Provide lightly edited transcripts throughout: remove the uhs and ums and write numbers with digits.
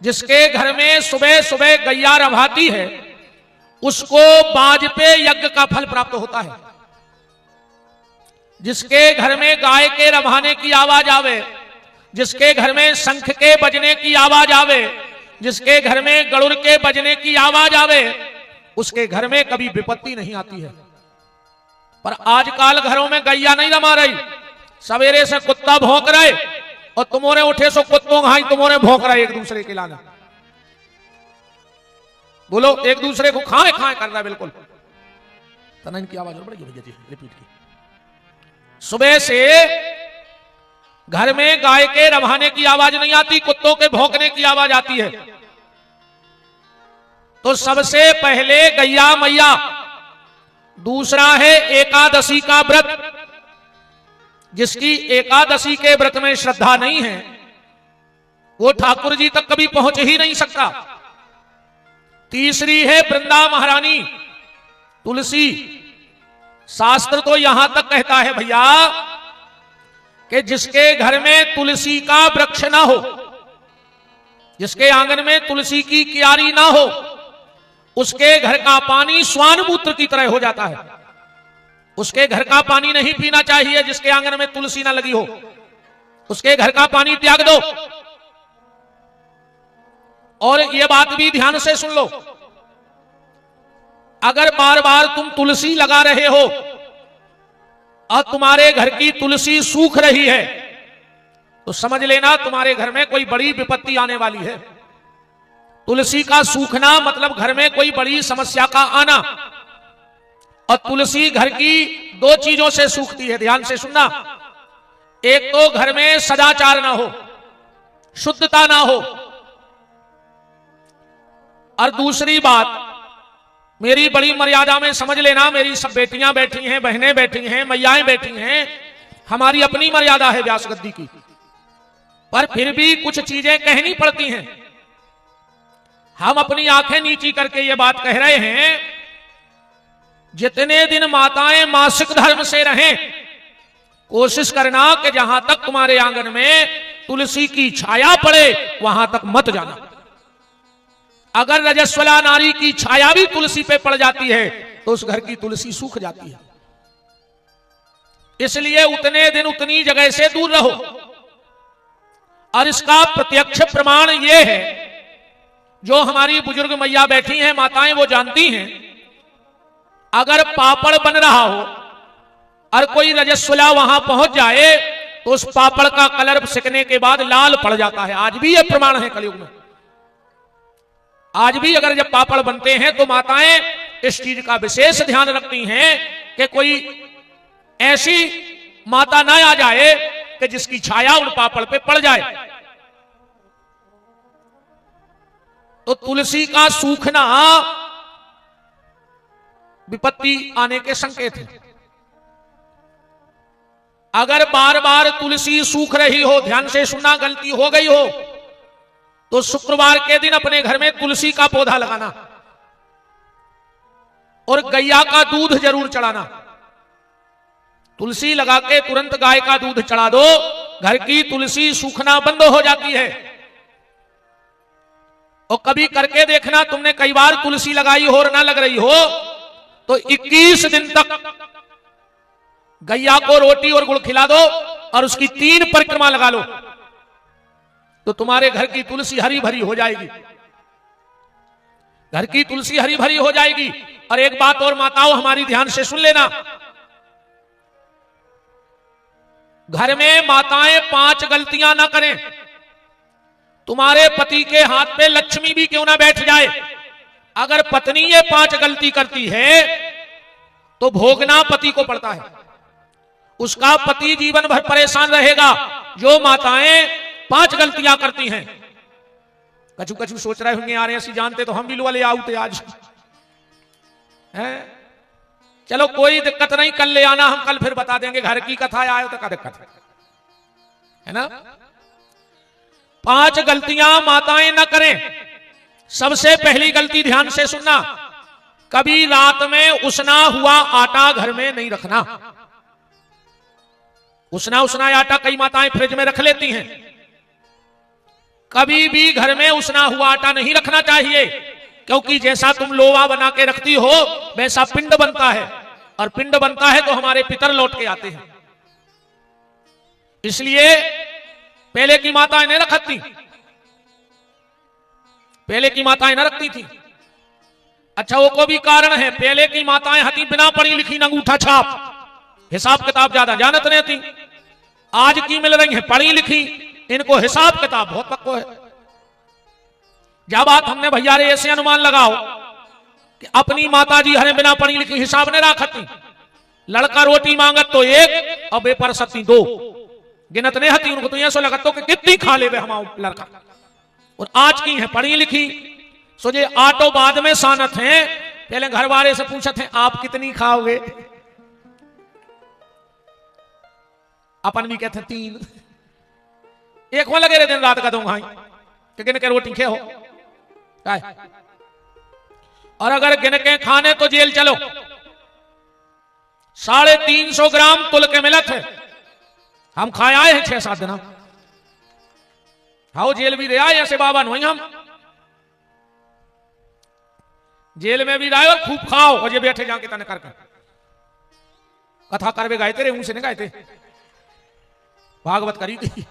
जिसके घर में सुबह सुबह गैया रभाती है उसको बाज पे यज्ञ का फल प्राप्त होता है। जिसके घर में गाय के रभाने की आवाज आवे, जिसके घर में शंख के बजने की आवाज आवे, जिसके घर में गरुड़ के बजने की आवाज आवे, उसके घर में कभी विपत्ति नहीं आती है। पर आजकल घरों में गैया नहीं रमा रही, सवेरे से कुत्ता भौंक रहे और तुम्हारे उठे सो कुत्तों घाई तुम्हारे भौंक रहे एक दूसरे के लाना। बोलो, एक दूसरे को खाए खाए कर रहा है। बिल्कुल तनन की आवाज बढ़ गई, रिपीट की। सुबह से घर में गाय के रभाने की आवाज नहीं आती, कुत्तों के भौंकने की आवाज आती है। तो सबसे पहले गैया मैया, दूसरा है एकादशी का व्रत। जिसकी एकादशी के व्रत में श्रद्धा नहीं है वो ठाकुर जी तक कभी पहुंच ही नहीं सकता। तीसरी है वृंदा महारानी तुलसी। शास्त्र तो यहां तक कहता है भैया कि जिसके घर में तुलसी का वृक्ष ना हो, जिसके आंगन में तुलसी की क्यारी ना हो, उसके घर का पानी स्वान मूत्र की तरह हो जाता है। उसके घर का पानी नहीं पीना चाहिए जिसके आंगन में तुलसी ना लगी हो। उसके घर का पानी त्याग दो। और यह बात भी ध्यान से सुन लो, अगर बार बार तुम तुलसी लगा रहे हो और तुम्हारे घर की तुलसी सूख रही है तो समझ लेना तुम्हारे घर में कोई बड़ी विपत्ति आने वाली है। तुलसी का सूखना मतलब घर में कोई बड़ी समस्या का आना। और तुलसी घर की दो चीजों से सूखती है, ध्यान से सुनना। एक तो घर में सदाचार ना हो, शुद्धता ना हो, और दूसरी बात मेरी बड़ी मर्यादा में समझ लेना, मेरी सब बेटियां बैठी हैं, बहनें बैठी हैं, मैयाएं बैठी हैं, हमारी अपनी मर्यादा है व्यास गद्दी की, पर फिर भी कुछ चीजें कहनी पड़ती हैं। हम अपनी आंखें नीची करके ये बात कह रहे हैं, जितने दिन माताएं मासिक धर्म से रहें, कोशिश करना कि जहां तक तुम्हारे आंगन में तुलसी की छाया पड़े वहां तक मत जाना। अगर रजस्वला नारी की छाया भी तुलसी पे पड़ जाती है तो उस घर की तुलसी सूख जाती है। इसलिए उतने दिन उतनी जगह से दूर रहो। और इसका प्रत्यक्ष प्रमाण यह है, जो हमारी बुजुर्ग मैया बैठी हैं, माताएं, वो जानती हैं, अगर पापड़ बन रहा हो और कोई रजस्वला वहां पहुंच जाए तो उस पापड़ का कलर सिकने के बाद लाल पड़ जाता है। आज भी यह प्रमाण है कलयुग में। आज भी अगर जब पापड़ बनते हैं तो माताएं इस चीज का विशेष ध्यान रखती हैं कि कोई ऐसी माता ना आ जाए कि जिसकी छाया उन पापड़ पे पड़ जाए। तो तुलसी का सूखना विपत्ति आने के संकेत है। अगर बार बार तुलसी सूख रही हो, ध्यान से सुनना, गलती हो गई हो तो शुक्रवार के दिन अपने घर में तुलसी का पौधा लगाना और गैया का दूध जरूर चढ़ाना। तुलसी लगा के तुरंत गाय का दूध चढ़ा दो, घर की तुलसी सूखना बंद हो जाती है। और कभी करके देखना, तुमने कई बार तुलसी लगाई हो और ना लग रही हो तो 21 दिन तक गैया को रोटी और गुड़ खिला दो और उसकी 3 परिक्रमा लगा लो तो तुम्हारे घर की तुलसी हरी भरी हो जाएगी। घर की तुलसी हरी भरी हो जाएगी। और एक बात और माताओं, हमारी ध्यान से सुन लेना, घर में माताएं 5 गलतियां ना करें। तुम्हारे पति के हाथ पे लक्ष्मी भी क्यों ना बैठ जाए, अगर पत्नी ये 5 गलती करती है तो भोगना पति को पड़ता है। उसका पति जीवन भर परेशान रहेगा। जो माताएं 5 गलतियां करती हैं, कछु कछु सोच रहे होंगे यार ऐसी जानते तो हम भी वाले आउते आज है। चलो कोई दिक्कत नहीं, कल ले आना, हम कल फिर बता देंगे। घर की कथा आए तो क्या दिक्कत है ना। 5 गलतियां माताएं न करें। सबसे पहली गलती, ध्यान से सुनना, कभी रात में उसना हुआ आटा घर में नहीं रखना। उसना आटा कई माताएं फ्रिज में रख लेती हैं। कभी भी घर में उसना हुआ आटा नहीं रखना चाहिए, क्योंकि जैसा तुम लोवा बना के रखती हो वैसा पिंड बनता है, और पिंड बनता है तो हमारे पितर लौट के आते हैं। इसलिए पहले की माताएं नहीं रखती, पहले की माताएं न रखती थी। अच्छा, वो को भी कारण है, पहले की माताएं हती बिना पढ़ी लिखी न अंगूठा छाप, हिसाब किताब ज्यादा जानत नहीं थी। आज की मिल रही है पढ़ी लिखी, इनको हिसाब किताब बहुत पक्को है। जब बात हमने भैया रे ऐसे अनुमान लगाओ कि अपनी माता जी हरे बिना पढ़ी लिखी हिसाब नहीं रखती, लड़का रोटी मांगत तो एक और बेपर सती दो, गिनत नहीं हती। उनको तो ये सो लगत तो कि कितनी खा ले हमारा लड़का। और आज की है पढ़ी लिखी, सोचे आटो बाद में सानत हैं, पहले घर वाले से पूछत हैं आप कितनी खाओगे, अपन भी कहते 3, एक में लगे रहे दिन रात का दूंगा कि गिन के रोटी खे हो। और अगर गिन के खाने तो जेल चलो, 350 ग्राम तुल के मिलत है, हम खाए आए हैं 6-7 दिन। हाँ जेल भी रहे आए ऐसे बाबा नहीं, हम जेल में भी रहे और खूब खाओ, और ये बैठे जाके तने करके कथा करवे गाए तेरे मुंह से नहीं गाए थे, भागवत करी थी।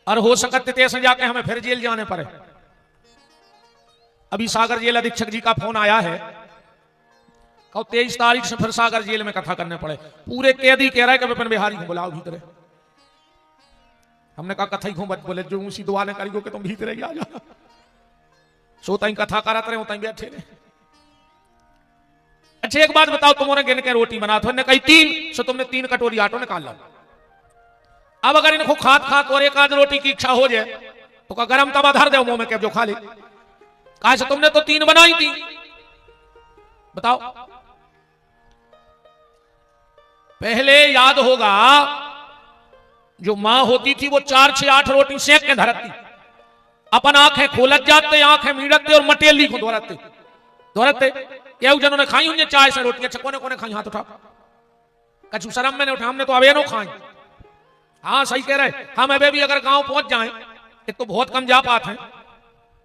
और हो सकते थे ऐसे जाके हमें फिर जेल जाने पड़े। अभी सागर जेल अधीक्षक जी का फोन आया है, कहो 23 तारीख से फिर सागर जेल में कथा करने पड़े। पूरे कैदी कह रहा है कि विपिन बिहारी को बुलाओ भीतर। हमने कहा कथा ही घूम बोले जो उसी दुआ ने करी कि तुम भीतर आ जा, सोता ही कथा कराते रहे, होता ही बैठे रहे। अच्छा एक बात बताओ, तुमने गिन के रोटी बना तो कही 3, सो तुमने 3 कटोरी आटो निकाल लो। अब अगर इनको खात खात और एक आध रोटी की इच्छा हो जाए तो का गरम तवा धर दो मुंह में के जो खा ले। कहा से तुमने तो 3 बनाई थी, बताओ। पहले याद होगा जो मां होती थी वो 4, 6, 8 रोटी सेक के धरती, अपन आंखें खोलत जाते, आंखें मीड़ते और मटेली को दौड़ते। केहू जनों ने खाई होंगे चाय से रोटी। अच्छा कोने कोने खाई, हाथ उठा। कछु शर्म में नहीं उठा, हमने तो अबे नो खाई। हाँ सही कह रहे, हम अबे भी अगर गांव पहुंच जाएं, एक तो बहुत कम जा पाते हैं,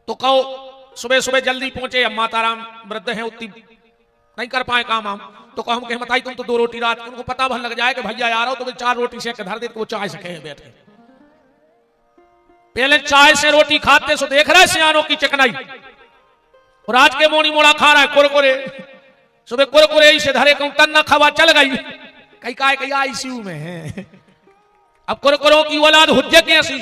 तो कहो सुबह सुबह जल्दी पहुंचे, अब माताराम वृद्ध हैं उतनी नहीं कर पाए काम हम, तो कहो हम कहे बताई तुम तो 2 रोटी रात, उनको पता भर लग जाए कि भैया आ रहा हो, तो 4 रोटी सेक के धर देते, वो चाय से कहे बैठ गए। पहले चाय से रोटी खाते सो देख रहा है सियानों की चिकनाई, और आज के मोनी मोड़ा खा रहा है कुरकुरे। सुबह कुरकुरे से धरे कहूं तन न खवा चल गई, कहीं का कहीं आईसीयू में है। अब कुरकुरों की औलाद हुज्जे कैसी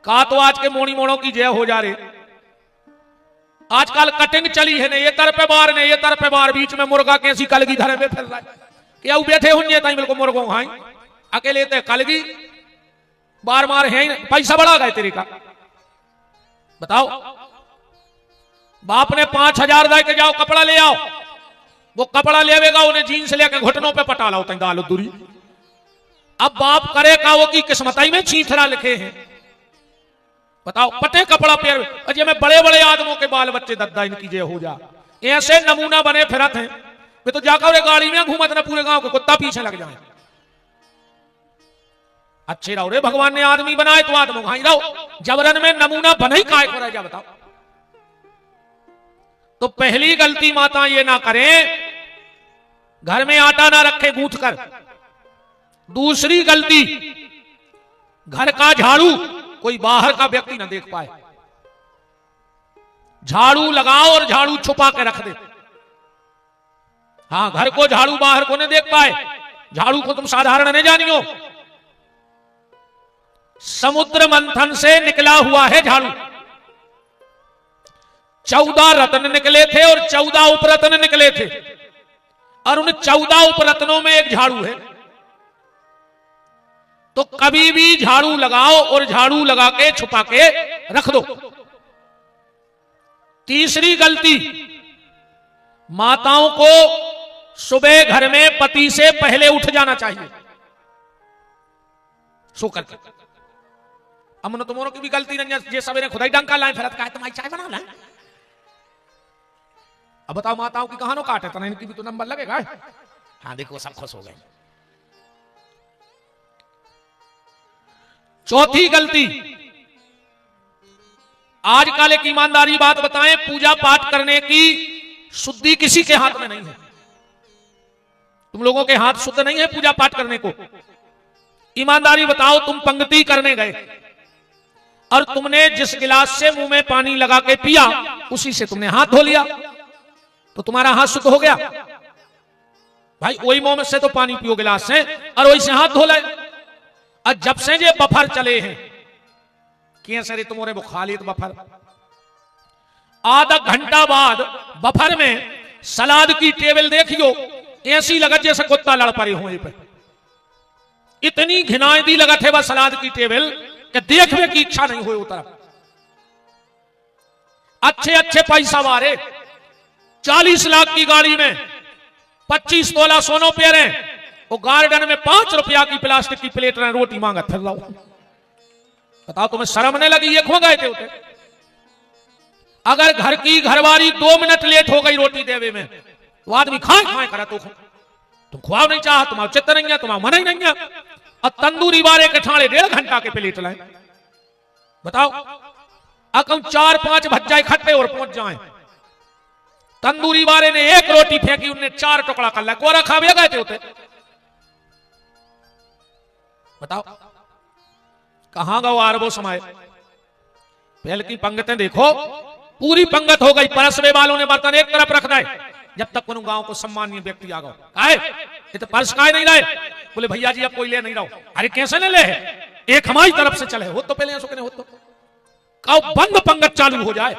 का, तो आज के मोनी मोड़ों की जय हो जा रहे। आजकल कटिंग चली है, ने ये तर पे बार, ने ये तर पे बार, बीच में मुर्गा कैसी कलगी धरे में फिर रहा है। क्या बैठे होंगे ताई बिल्कुल मुर्गों खाई, अकेले ते कलगी बार मार है, पैसा बढ़ा गए तेरे का। बताओ बाप ने 5000 दे के जाओ कपड़ा ले आओ, वो कपड़ा लेवेगा, उन्हें जीन्स लेके घुटनों पे पटा लाओ दालो दूरी। अब बाप करे का वो की किस्मताई में छींथरा लिखे हैं। बताओ पटे कपड़ा पेर, अजय में बड़े बड़े आदमों के बाल बच्चे दद्दा इनकी जय हो जा, ऐसे नमूना बने फिरत हैं। वे तो जाकर गाड़ी में घूमत ना, पूरे गांव के कुत्ता पीछे लग जाए। अच्छे रहो रे, भगवान ने आदमी बनाए तो आदमी भाई रहो, जबरन में नमूना बना ही काय को रह जा। बताओ तो पहली गलती माता ये ना करें, घर में आटा ना रखे गूंथ कर। दूसरी गलती, घर का झाड़ू कोई बाहर का व्यक्ति ना देख पाए। झाड़ू लगाओ और झाड़ू छुपा के रख दे। हाँ घर को झाड़ू बाहर को न देख पाए। झाड़ू को तुम साधारण नहीं जानियो, समुद्र मंथन से निकला हुआ है झाड़ू। 14 रत्न निकले थे और 14 उपरत्न निकले थे, और उन 14 उपरत्नों में एक झाड़ू है। तो कभी भी झाड़ू लगाओ और झाड़ू लगा के छुपा के रख दो। तीसरी गलती, माताओं को सुबह घर में पति से पहले उठ जाना चाहिए सो करके। अमन तुम्हारों की भी गलती नहीं है, ये सवेरे खुदाई डंका लाए फिरत का तुम्हारी चाय बना लाए। अब बताओ माताओं की कहानों काटे तो इनकी भी तो नंबर लगेगा। हाँ देखो सब खुश हो गए। चौथी गलती, आजकल एक ईमानदारी बात बताएं, पूजा पाठ करने की शुद्धि किसी के हाथ में नहीं है। तुम लोगों के हाथ शुद्ध नहीं है पूजा पाठ करने को। ईमानदारी बताओ, तुम पंक्ति करने गए और तुमने जिस गिलास से मुंह में पानी लगा के पिया उसी से तुमने हाथ धो लिया, तो तुम्हारा हाथ शुद्ध हो गया? भाई वही मुंह में से तो पानी पियो गिलास से और वही से हाथ धो ले। और जब से ये बफर चले हैं कि सर तुम्हारे बुखालियत बफर, आधा घंटा बाद बफर में सलाद की टेबल देखियो, ऐसी लगत जैसे कुत्ता लड़ पड़े हुए पे। इतनी घिनाई दी लगत है वह सलाद की टेबल कि देखने की इच्छा नहीं हुई उतर। अच्छे अच्छे पैसा वाले 40 लाख की गाड़ी में 25 तोला सोनो पे रहे, वो गार्डन में 5 रुपया की प्लास्टिक की प्लेट रहे, रोटी मांगा फिर लाओ। बताओ तुम्हें शर्म नहीं लगी? ये खो गए थे उठे। अगर घर की घरवाली 2 मिनट लेट हो गई रोटी देवे में तो आदमी खाए खाए करा, तो तुम खुआव नहीं चाह, तुम्हारा चित्त नहीं है, तुम्हारा मन ही नहीं है। और तंदूरी वाले के ठाणे 1.5 घंटा के प्लेट लाए। बताओ अकम 4-5 भज्जा इकट्ठे और पहुंच जाए, तंदूरी वाले ने 1 रोटी फेंकी, उनने 4 टुकड़ा कर लिया, कोरा खा गए थे उते। बताओ कहां गो आरबो समय? पहले की पंगतें देखो, पूरी पंगत हो गई, परसवे वालों ने बर्तन एक तरफ रख दे, जब तक उन गांव को सम्मानीय व्यक्ति आ गए। ये तो पर्स काहे नहीं लाए? बोले भैया जी अब कोई ले नहीं रहा। अरे कैसे नहीं ले? एक हमारी तरफ से चले हो तो पहले हो तो कहो बंद पंगत चालू हो जाए।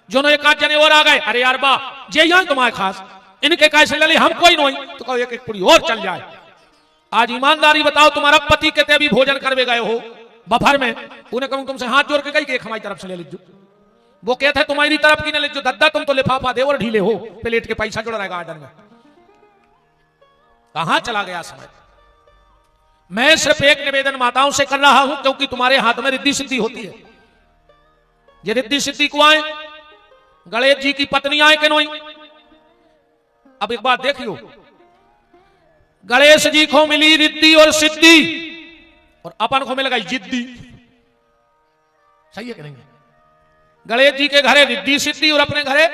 जो एक आध जने और आ गए, अरे यार बा जे यहाँ तुम्हारे खास, इनके कैसे ले हम कोई नहीं, तो कहो एक पूरी और चल जाए। आज ईमानदारी बताओ, तुम्हारा पति कहते अभी भोजन करवे गए हो बफर में, उन्हें कहूं तुमसे हाथ जोड़ के कही एक हमारी तरफ से ले लीजिए। वो कहते हैं तुम्हारी तरफ की न लीजिए, दद्दा तुम तो लिफाफा दे और ढीले हो, प्लेट के पैसा जुड़ रहा है गार्डन में। कहां चला गया समय? मैं सिर्फ एक निवेदन माताओं से कर रहा हूं, क्योंकि तुम्हारे हाथ में रिद्धि सिद्धि होती है। ये रिद्धि सिद्धि को आए, गणेश जी की पत्नी आए कि नहीं? अब एक बात देखियो, गणेश जी को मिली रिद्धि और सिद्धि और अपन को मिल गई जिद्दी। सही है कि नहीं? गणेश जी के घरे रिद्धि सिद्धि और अपने घरे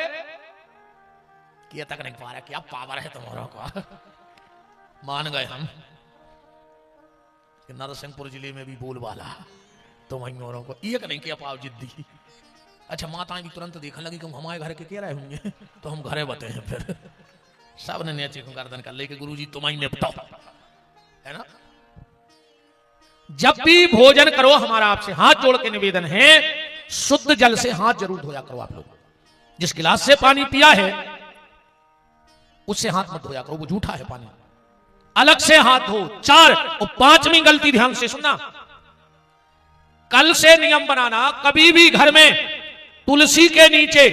किया तक नहीं पा रहा। क्या पावर है तुम्हारा का? मान गए हम। नरसिंहपुर जिले में भी बोलबाला तो वहीं औरों को एक नहीं किया पाव जिद्दी। अच्छा माताएं भी तुरंत देखने लगी कि हमारे घर के कह रहे होंगे, तो हम घरे बते हैं। फिर सब ने नीचे गर्दन कर लेके गुरुजी तुम ही निपटाओ, है ना? जब भी भोजन करो, हमारा आपसे हाथ जोड़ के निवेदन है, शुद्ध जल से हाथ जरूर धोया करो। आप लोग जिस गिलास से पानी पिया है उससे हाथ मत धोया करो, वो झूठा है पानी, अलग से हाथ धो। 4 और 5वीं गलती ध्यान से सुनना, कल से नियम बनाना, कभी भी घर में तुलसी के नीचे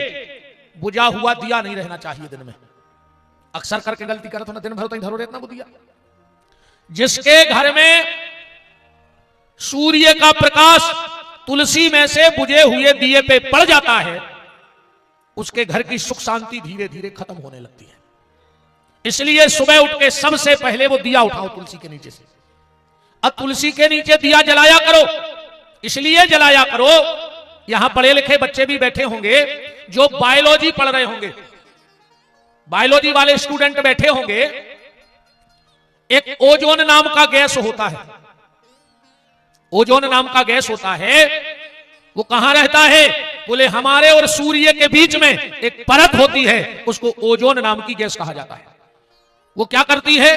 बुझा हुआ दिया नहीं रहना चाहिए दिन में। अक्सर करके गलती करते हो ना, दिन भर तो धरो रहना वो दिया। जिसके घर में सूर्य का प्रकाश तुलसी में से बुझे हुए दिए पे पड़ जाता है, उसके घर की सुख शांति धीरे धीरे खत्म होने लगती है। इसलिए सुबह उठ के सबसे पहले वो दिया उठाओ तुलसी के नीचे से, अब तुलसी के नीचे दिया जलाया करो। इसलिए जलाया करो, यहां पढ़े लिखे बच्चे भी बैठे होंगे जो बायोलॉजी पढ़ रहे होंगे, बायोलॉजी वाले स्टूडेंट बैठे होंगे। एक ओजोन नाम का गैस होता है, ओजोन नाम का गैस होता है, वो कहां रहता है? बोले हमारे और सूर्य के बीच में एक परत होती है, उसको ओजोन नाम की गैस कहा जाता है। वो क्या करती है?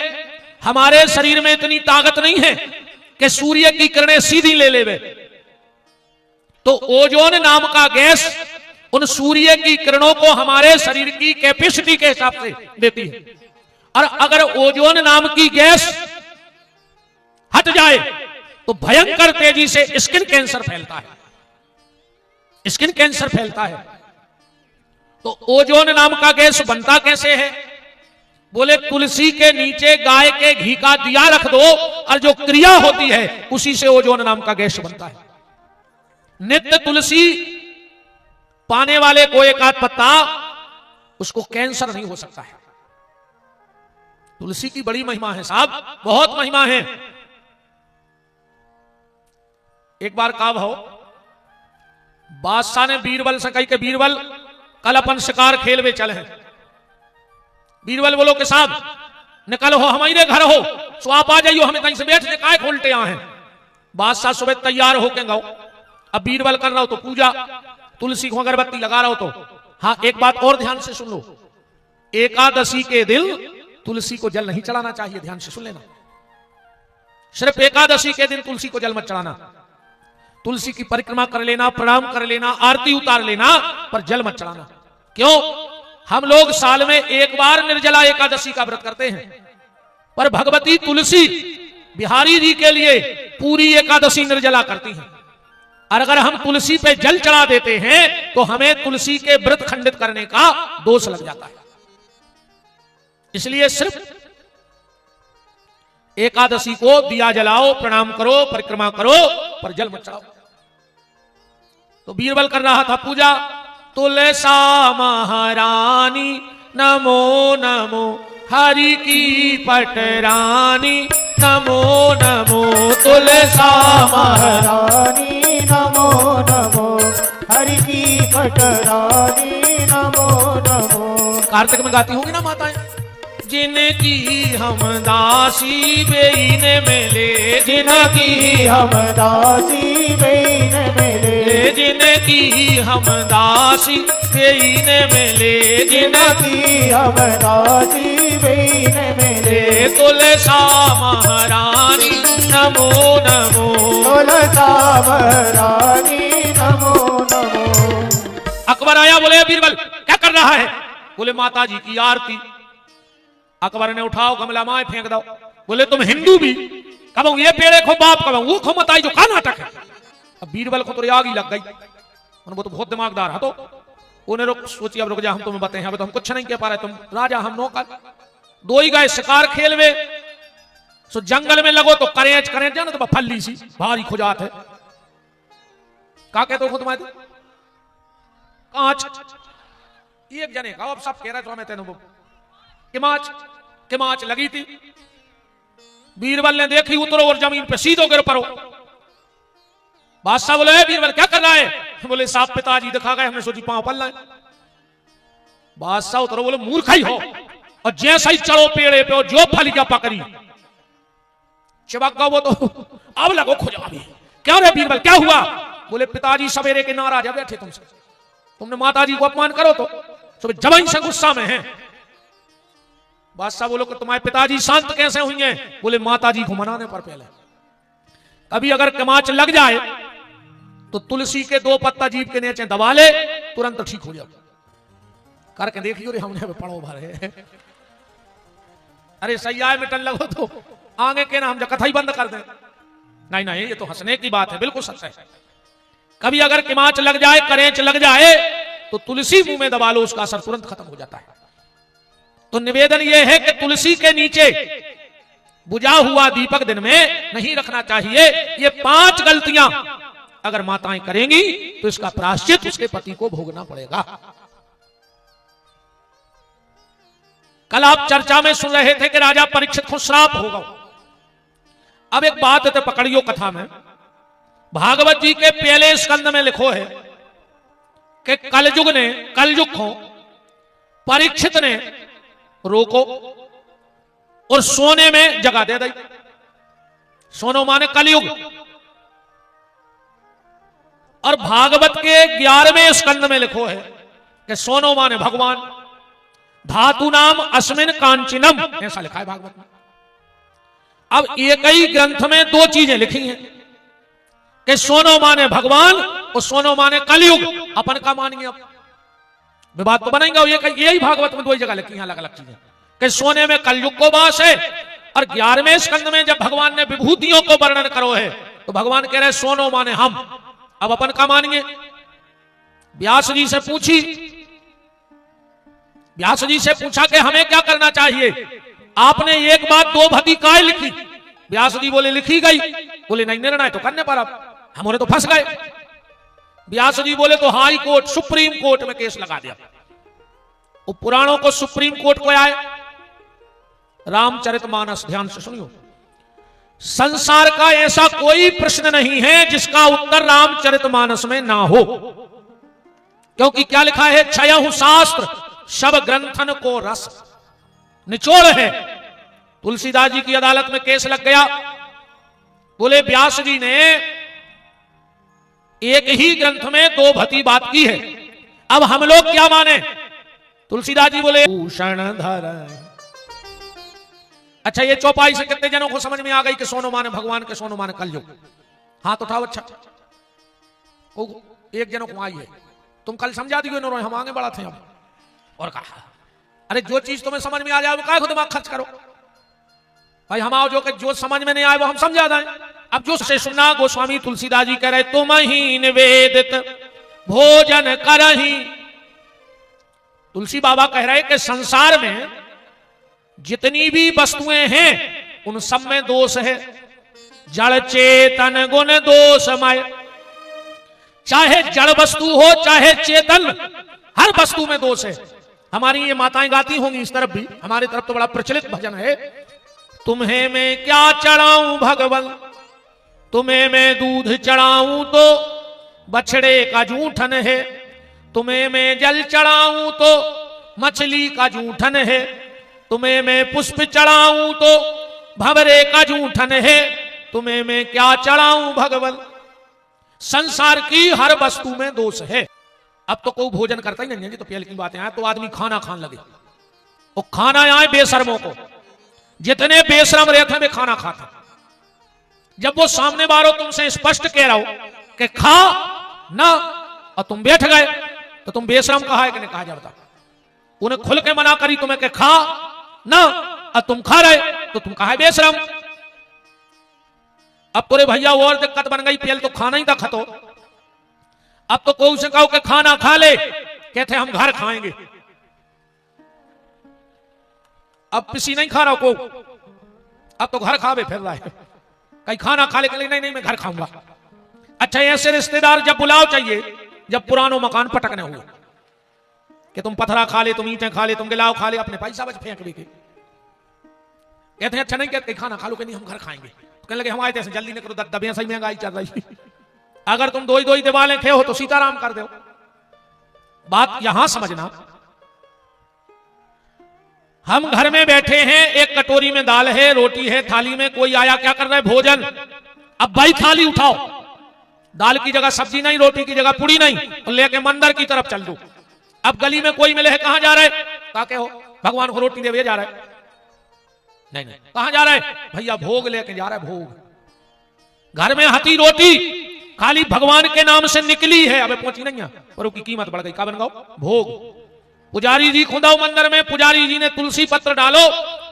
हमारे शरीर में इतनी ताकत नहीं है कि सूर्य की किरणें सीधी ले लेवे, तो ओजोन नाम का गैस उन सूर्य की किरणों को हमारे शरीर की कैपेसिटी के हिसाब से देती है। और अगर ओजोन नाम की गैस हट जाए तो भयंकर तेजी से स्किन कैंसर फैलता है, स्किन कैंसर फैलता है। तो ओजोन नाम का गैस बनता कैसे है? बोले तुलसी के नीचे गाय के घी का दिया रख दो और जो क्रिया होती है उसी से ओजोन नाम का गैस बनता है। नित्य तुलसी पाने वाले को एक आध पत्ता, उसको कैंसर नहीं हो सकता है। तुलसी की बड़ी महिमा है साहब, बहुत महिमा है। एक बार कहा हो, बादशाह ने बीरबल से कही कि बीरबल कल अपन शिकार खेल में चले हैं। बीरबल बोलो कि साहब निकल हो, हमारे घर हो, सो आप आ जाइयो, हमें कहीं से बैठ के काय खोलते आए हैं। बादशाह सुबह तैयार होके गो। अब बीरबल कर रहा हो तो पूजा, तुलसी को अगरबत्ती लगा रहा हो तो। हाँ, एक बात और ध्यान से सुन लो, एकादशी के दिन तुलसी को जल नहीं चढ़ाना चाहिए, ध्यान से सुन लेना। सिर्फ एकादशी के दिन तुलसी को जल मत चढ़ाना। तुलसी की परिक्रमा कर लेना, प्रणाम कर लेना, आरती उतार लेना, पर जल मत चढ़ाना। क्यों? हम लोग साल में एक बार निर्जला एकादशी का व्रत करते हैं, पर भगवती तुलसी बिहारी जी के लिए पूरी एकादशी निर्जला करती हैं। और अगर हम तुलसी पे जल चढ़ा देते हैं तो हमें तुलसी के व्रत खंडित करने का दोष लग जाता है। इसलिए सिर्फ एकादशी को दिया जलाओ, प्रणाम करो, परिक्रमा करो, पर जल मत चढ़ाओ। तो बीरबल कर रहा था पूजा। तुलसा महारानी नमो नमो, हरि की पटरानी नमो नमो, तुलसा महारानी नमो नमो, हरि की पटरानी नमो नमो। कार्तिक में गाती होंगी ना माताएं, जिनकी हम दासी बेईन मिले, जिनकी हम दासी बेईन मिले, जिनकी हम दासी बेईन मिले, जिनकी हम दासी बेईन मिले, तुलसा महारानी नमो नमो, तुलसा महारानी नमो नमो। अकबर आया, बोले बीरबल क्या कर रहा है? बोले माता जी की आरती। अकबर ने उठाओ गमला माए फेंक दो। बोले तुम हिंदू भी, कब ये पेड़े खो बाप, कब वो खो मताई, जो का नाटक है। अब बीरबल को तो आग ही लग गई। वो तो बहुत दिमागदार है, तो उन्हें रुक सोची, अब रुक जा, हम तुम्हें बताएं, अब तो हम कुछ नहीं कह पा रहे, तुम राजा हम नौकर। दो ही गए शिकार खेल में, सो जंगल में लगो तो करेंच करेंच जाना तो फल्ली सी भारी खुजात है। का कहते हो खुद माए कांच एक जने का, अब सब कह रहे तो हमें तेन किमाच लगी थी। बीरबल ने देखी, उतरो और जमीन पे सीधो गिर पड़ो। बादशाह बोले बीरबल क्या कर रहा है? बोले साहब पिताजी दिखा गए, हमने सोची पांव पल। बादशाह उतरो, बोले मूर्ख ही हो, और जैसा ही चढ़ो पेड़े पे और जो फलिया पकड़ी चिपक गो वो तो अब लगो खुजा भी। क्या रे बीरबल क्या हुआ? बोले पिताजी सवेरे के नाराज बैठे तुमसे, तुमने माताजी को अपमान करो तो सुबह जवान से गुस्सा में है। बादशाह बोलो कि तुम्हारे पिताजी शांत कैसे हुई हैं? बोले माताजी को मनाने पर पहले। कभी अगर कमाच लग जाए तो तुलसी के 2 पत्ता जीभ के नीचे दबा ले, तुरंत ठीक हो जाओ। करके देखियो रे, हमने पढ़ो भरे। अरे सही आए मिटन लगो तो आगे के ना हम कथा ही बंद कर दें। नहीं नहीं, ये तो हंसने की बात है, बिल्कुल सच है। कभी अगर किमाच लग जाए, करेंच लग जाए तो तुलसी मुंह में दबा लो, उसका असर तुरंत खत्म हो जाता है। तो निवेदन यह है कि तुलसी के नीचे बुझा हुआ दीपक दिन में नहीं रखना चाहिए। ये 5 गलतियां अगर माताएं करेंगी तो इसका प्रायश्चित उसके पति को भोगना पड़ेगा। कल आप चर्चा में सुन रहे थे कि राजा परीक्षित को श्राप होगा। अब एक बात है पकड़ियो कथा में, भागवत जी के पहले स्कंद में लिखो है कि कलयुग को परीक्षित ने रोको और सोने में जगह दे दी। सोनो माने कलयुग। और भागवत के 11वें स्कंद में लिखो है कि सोनो माने भगवान, धातु नाम अस्मिन कांचिनम, ऐसा लिखा है भागवत में। अब एक ही ग्रंथ में 2 चीजें लिखी हैं कि सोनो माने भगवान और सोनो माने कलयुग। अपन का मानिए, अब विवाद तो बनेगा। यही भागवत में 2 जगह लिखी हैं अलग अलग चीजें कि सोने में कलयुग को वास है। और 11वें स्कंद में जब भगवान ने विभूतियों को वर्णन करो है तो भगवान कह रहे सोनो माने हम। अब अपन का मानिए। व्यास जी से पूछा कि हमें क्या करना चाहिए? आपने एक बात 2 भदी काय लिखी? व्यास जी बोले लिखी गई। बोले नहीं, निर्णय तो करने पर अब हमारे तो फंस गए। व्यास जी बोले तो हाई कोर्ट, सुप्रीम कोर्ट में केस लगा दिया। वो पुराणों को सुप्रीम कोर्ट को आए। रामचरितमानस, ध्यान से सुनियो, संसार का ऐसा कोई प्रश्न नहीं है जिसका उत्तर रामचरितमानस में ना हो, क्योंकि क्या लिखा है, क्षयहु शास्त्र शब ग्रंथन को रस। निचोड़ है। तुलसीदास जी की अदालत में केस लग गया। बोले व्यास जी ने एक ही ग्रंथ में दो भती बात की है, अब हम लोग क्या माने। तुलसीदास जी बोले भूषण धर। अच्छा, ये चौपाई से कितने जनों को समझ में आ गई कि सोनो माने भगवान के सोनो माने कलयुग। हाथ उठाओ। अच्छा, एक जनों को आई है। तुम कल समझा दी इन्होंने, हम आगे बढ़ा थे अब। और कहा अरे जो चीज तुम्हें समझ में आ जाए क्या दिमाग खर्च करो भाई, हम आओ जो समझ में नहीं आए वो हम समझा दें। अब जो से सुनना, गोस्वामी तुलसीदास जी कह रहे तुम ही निवेदित भोजन करही। तुलसी बाबा कह रहे कि संसार में जितनी भी वस्तुएं हैं उन सब में दोष है। जड़ चेतन गुण दोषमय। चाहे जड़ वस्तु हो चाहे चेतन, हर वस्तु में दोष है। हमारी ये माताएं गाती होंगी, इस तरफ भी, हमारी तरफ तो बड़ा प्रचलित भजन है। तुम्हें मैं क्या चढ़ाऊं भगवन, तुम्हें मैं दूध चढ़ाऊं तो बछड़े का जूठन है, तुम्हें मैं जल चढ़ाऊं तो मछली का जूठन है, तुम्हें मैं पुष्प चढ़ाऊं तो भंवरे का जूठन है, तुम्हें मैं क्या चढ़ाऊं भगवन। संसार की हर वस्तु में दोष है। अब तो कोई भोजन करता ही नहीं है, तो पहले की बातें आए तो आदमी खाना खाने लगे। वो खाना आए बेशर्मों को, जितने बेशरम रहते वे खाना खाते। जब वो सामने वालों तुमसे स्पष्ट कह रहा हो कि खा ना, और तुम बैठ गए, तो तुम बेशरम कहा है कि नहीं कहा जाता। उन्हें खुल के मना करी तुम्हें कि खा ना, और तुम खा रहे, तो तुम कहा है बेशरम। अब तो रे भैया और दिक्कत बन गई, पहले तो खाना ही था खतो, अब तो कोई से कहो कि खाना खा ले, कहते हम घर खाएंगे। अब किसी नहीं खा रहा को, अब तो घर खावे फिर रहा है, कहीं खाना खा ले, नहीं नहीं मैं घर खाऊंगा। अच्छा, ऐसे रिश्तेदार जब बुलाओ चाहिए, जब पुरानो मकान पटकने हुए कि तुम पथरा खा ले, तुम ईंटें खा ले, तुम गिलाव खा ले, अपने पैसा बच फेंक भी के कहते हैं अच्छा नहीं कहते खाना खा लो, कि नहीं हम घर खाएंगे। तो कहने लगे हम आए थे जल्दी नहीं करो, दबियां सही महंगाई चल रही। अगर तुम दो ही दिवाले थे हो तो सीताराम कर दो। बात यहां समझना, हम घर में बैठे हैं, एक कटोरी में दाल है, रोटी है, थाली में कोई आया क्या कर रहा है, भोजन। अब भाई थाली उठाओ, दाल की जगह सब्जी नहीं, रोटी की जगह पूड़ी नहीं, तो लेके मंदिर की तरफ चल दो। अब गली में कोई मिले है, कहां जा रहे, ताके हो भगवान को रोटी देवे जा रहा है, नहीं नहीं कहां जा रहा है भैया, भोग लेके जा रहा है, भोग। घर में हती रोटी खाली भगवान के नाम से निकली है, अबे पहुंची नहीं है, पर उसकी कीमत बढ़ गई, क्या बन गया भोग। पुजारी जी खुदाओ मंदिर में, पुजारी जी ने तुलसी पत्र डालो,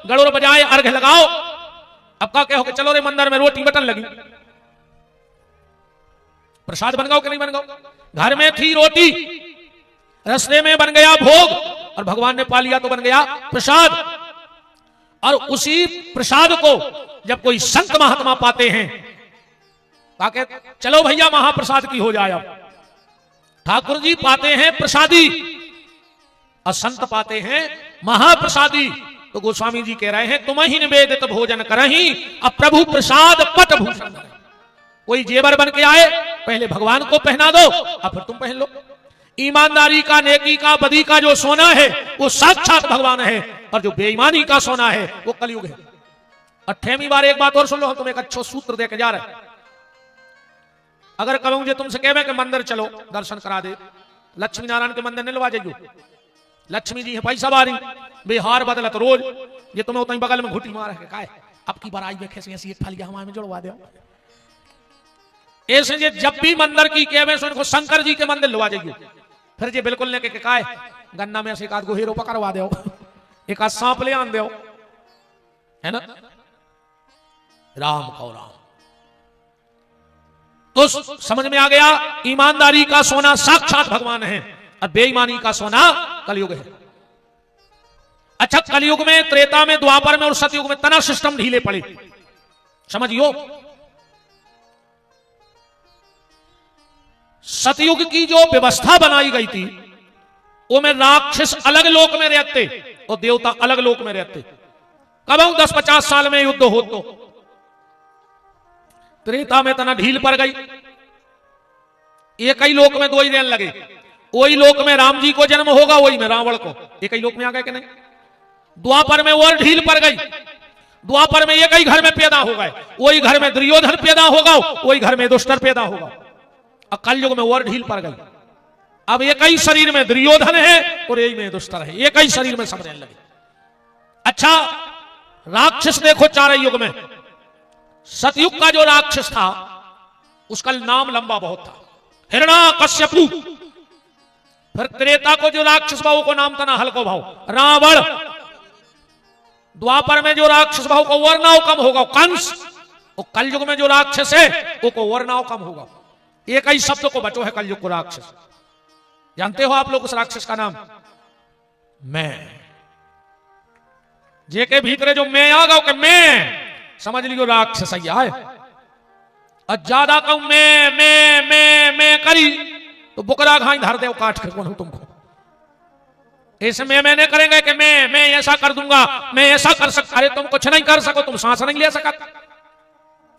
गड़ोर बजाए, अर्घ लगाओ। अब का कहो कि चलो रे मंदिर में रोटी बटन लगी, प्रसाद बन गया कि नहीं बन गया। घर में थी रोटी, रसने में बन गया भोग, और भगवान ने पा लिया तो बन गया प्रसाद। और उसी प्रसाद को जब कोई संत महात्मा पाते हैं, ताकि चलो भैया महाप्रसाद की हो जाए। अब ठाकुर जी पाते हैं प्रसादी और संत पाते हैं महाप्रसादी, तो गोस्वामी जी कह रहे हैं तुम ही निवेदित भोजन करही, अब प्रभु प्रसाद पट भूषण। कोई जेवर बन के आए, पहले भगवान को पहना दो और फिर तुम पहन लो। ईमानदारी का, नेकी का, बदी का जो सोना है वो साक्षात भगवान है, और जो बेईमानी का सोना है वो कलयुग है। 8वीं बार एक बात और सुन लो, हम तुम्हें एक अच्छा सूत्र देके जा रहे हैं। अगर कहूं जो तुमसे कहे कि मंदिर चलो दर्शन करा दे, लक्ष्मी नारायण के मंदिर नहीं लवा जाइयो, लक्ष्मी जी है पैसा बारी, बिहार बदलत रोज, ये तुम्हें उतना बगल में घुटी मार है, काय अब की बार आई में कैसे ऐसी एक थालियां हमारे में जुड़वा दो। ऐसे जे जब भी मंदिर की कहे सुन को शंकर जी के मंदिर लवा जाइयो, फिर जे बिल्कुल ने के काय गन्ना में से एक आध गो हीरो पकड़वा दो, एक आध सांप ले आन दो, है ना। राम को राम तो समझ में आ गया, ईमानदारी का सोना साक्षात भगवान है और बेईमानी का सोना कलयुग है। अच्छा, कलयुग में, त्रेता में, द्वापर में और सतयुग में तना सिस्टम ढीले पड़े, समझियो। सतयुग की जो व्यवस्था बनाई गई थी वो में राक्षस अलग लोक में रहते और देवता अलग लोक में रहते। कब 10-50 साल में युद्ध हो तो त्रेता में तना ढील पड़ गई, एक ही लोक में दो ही रहने लगे। वही लोक में राम जी को जन्म होगा, वही में रावण को, एक ही लोक में आ गए कि नहीं। द्वापर में और ढील पड़ गई, द्वापर में एक ही घर में पैदा हो गए, वही घर में दुर्योधन पैदा होगा, वही घर में दुष्टर पैदा होगा। और कलयुग में और ढील पड़ गई, अब एक ही शरीर में दुर्योधन है और यही में दुष्टर है, एक ही शरीर में सब रहने लगे। अच्छा, राक्षस देखो चार युग में। सतयुग का जो राक्षस था उसका नाम लंबा बहुत था, हिरण्याकश्यपु। फिर त्रेता को जो राक्षस भाव को नाम था ना हल्को भाव, रावण। द्वापर में जो राक्षस भाव को वर्णाव कम होगा, कंस। और कलयुग में जो राक्षस है वो को वर्णाव कम होगा। एक ही शब्द को बचो है कलयुग को राक्षस। जानते हो आप लोग उस राक्षस का नाम? मैं। जे के भीतरे जो मैं आ गया, मैं समझ लियो राक्षस ही आए। और ज्यादा कहूं मैं करी तो बुकरा घाई धर दे काट कर कौन हूं तुमको। ऐसे मैंने करेंगे कि मैं ऐसा कर दूंगा, मैं ऐसा कर सकता। अरे तुम कुछ नहीं कर सको, तुम सांस नहीं ले सका।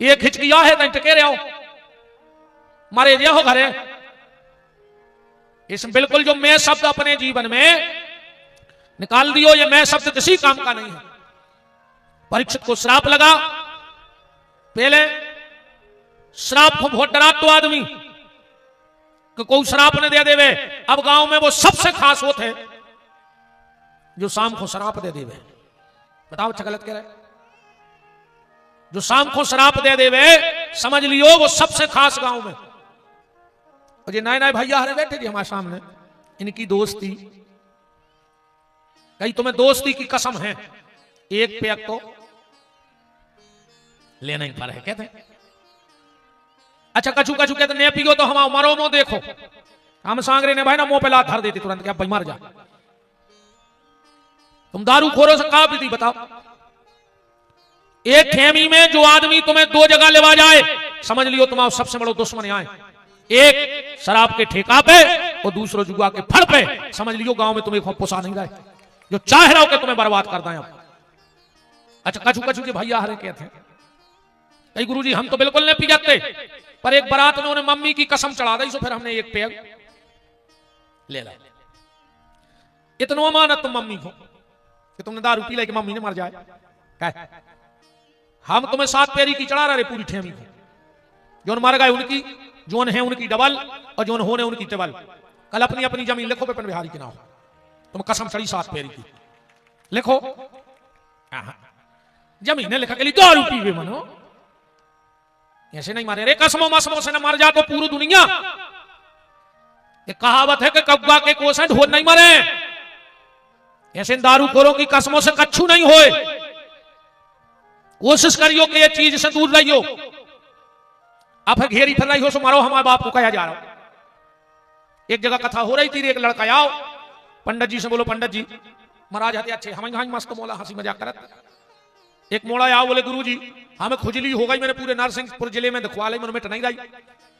ये खिचकिया है तो टके रहे हो, मारे दिया हो घरे। इस बिल्कुल जो मैं शब्द अपने जीवन में निकाल दियो, ये मैं शब्द किसी काम का नहीं है। परीक्षित को श्राप लगा, पहले श्राप को बहुत डरा तो आदमी कि कोई श्राप ने दे देवे। अब गांव में वो सबसे खास होते हैं जो शाम को श्राप दे देवे। बताओ अच्छा गलत कह रहे? जो शाम को श्राप दे देवे समझ लियो वो सबसे खास गांव में। और ये नए नए भैया हरे बैठे जी हमारे सामने, इनकी दोस्ती, कहीं तुम्हें दोस्ती की कसम है, एक पैक तो लेना ही पर है कहते हैं। अच्छा कछू कछू कहते ने पियो तो हम मरो मो देखो। हम सांगरे ने भाई ना मुंह पे लात धर देती तुरंत, क्या भाई मर जा। तुम दारू खोरो से कहा पीती बताओ? एक खेमी में जो आदमी तुम्हें दो जगह लेवा जाए समझ लियो तुम्हारा सबसे बड़ा दुश्मन आए। एक शराब के ठेका पे और दूसरो जुआ के फड़ पे। समझ लियो गांव में तुम्हें पोसा नहीं रहे, जो चाह रहा हो कि तुम्हें बर्बाद कर दें। अच्छा कछू कछू के भैया हरे कहते हैं कई गुरुजी हम तो बिल्कुल नहीं पी जाते, पर एक बारात में उन्होंने मम्मी की कसम चढ़ा दी, सो फिर हमने एक पेग ले ला। इतना माना तुम मम्मी को कि तुमने दारू पी लाई कि मम्मी ने मर जाए। क्या हम तुम्हें 7 पेरी की चढ़ा रहे पूरी ठेमी को। जोन मर गए उनकी, जोन है उनकी डबल और जोन होने उनकी टेबल। कल अपनी अपनी जमीन लिखो पेपन बिहारी के नाम, तुम कसम चढ़ी 7 पेरी की लिखो। जमीन लिखा के लिए दारू पीवे मनो, ऐसे नहीं मारे रे। कसमों मसमों से न मर जा तो पूरी दुनिया। एक कहावत है कि कब्बा के कोसं ढोर नहीं मरे, ऐसे दारू खोरों की कसमों से कच्छू नहीं होए। कोशिश करियो कि ये चीज से दूर रहियो। आप घेरी फिर रही हो सो मारो हमारे बाप को कहा जा रहा हो। एक जगह कथा हो रही थी, एक लड़का आओ पंडित जी से बोलो पंडित जी महाराज हते अच्छे हम मस्त मोला हंसी मजाक करत। एक मोड़ा आओ बोले गुरु जी हमें खुजली हो गई, मैंने पूरे नरसिंहपुर जिले में दिखवा ली, मिट नहीं रही।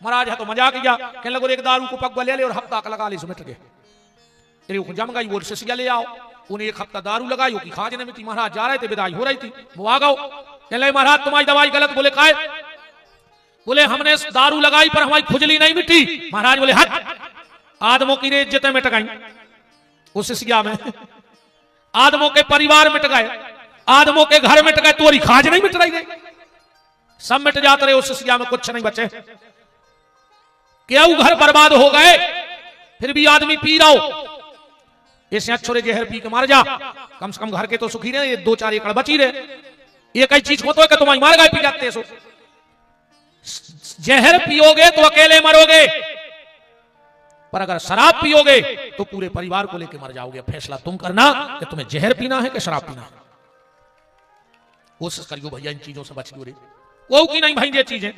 महाराज है तो मजाक किया, कहने लगो एक दारू को पगवा ले ले और हफ्ता का लगा ली मिट गए। जम गई वो शिष्या ले आओ, उन्हें एक हफ्ता दारू लगाई कि खाज ने मिट्टी। महाराज जा रहे थे, विदाई हो रही थी, वो आ गओ कहने महाराज तुम्हारी दवाई गलत। बोले काय? बोले हमने दारू लगाई पर हमारी खुजली नहीं मिट्टी। महाराज बोले हट, आदमों की इज्जतें मिट गई उस शिष्या में, आदमों के परिवार मिट गए, आदमों के घर मिट गए, तोरी खाज नहीं मिट रही, सब मिट जाते रहे उस शिष्या में, कुछ नहीं बचे। क्यों घर बर्बाद हो गए, फिर भी आदमी पी रहा हो। ऐसे अच्छोरे जहर पी के मार जा, कम से कम घर के तो सुखी रहे, 2-4 एकड़ बची रहे। एक ही चीज हो तो तुम्हारी मार गए पी जाते सो। जहर पियोगे तो अकेले मरोगे, पर अगर शराब पियोगे तो पूरे परिवार को लेकर मर जाओगे। फैसला तुम करना कि तुम्हें जहर पीना है कि शराब पीना है। कोशिश करियो भैया इन चीजों से बचियो रे, वो की नहीं भाई ये चीजें।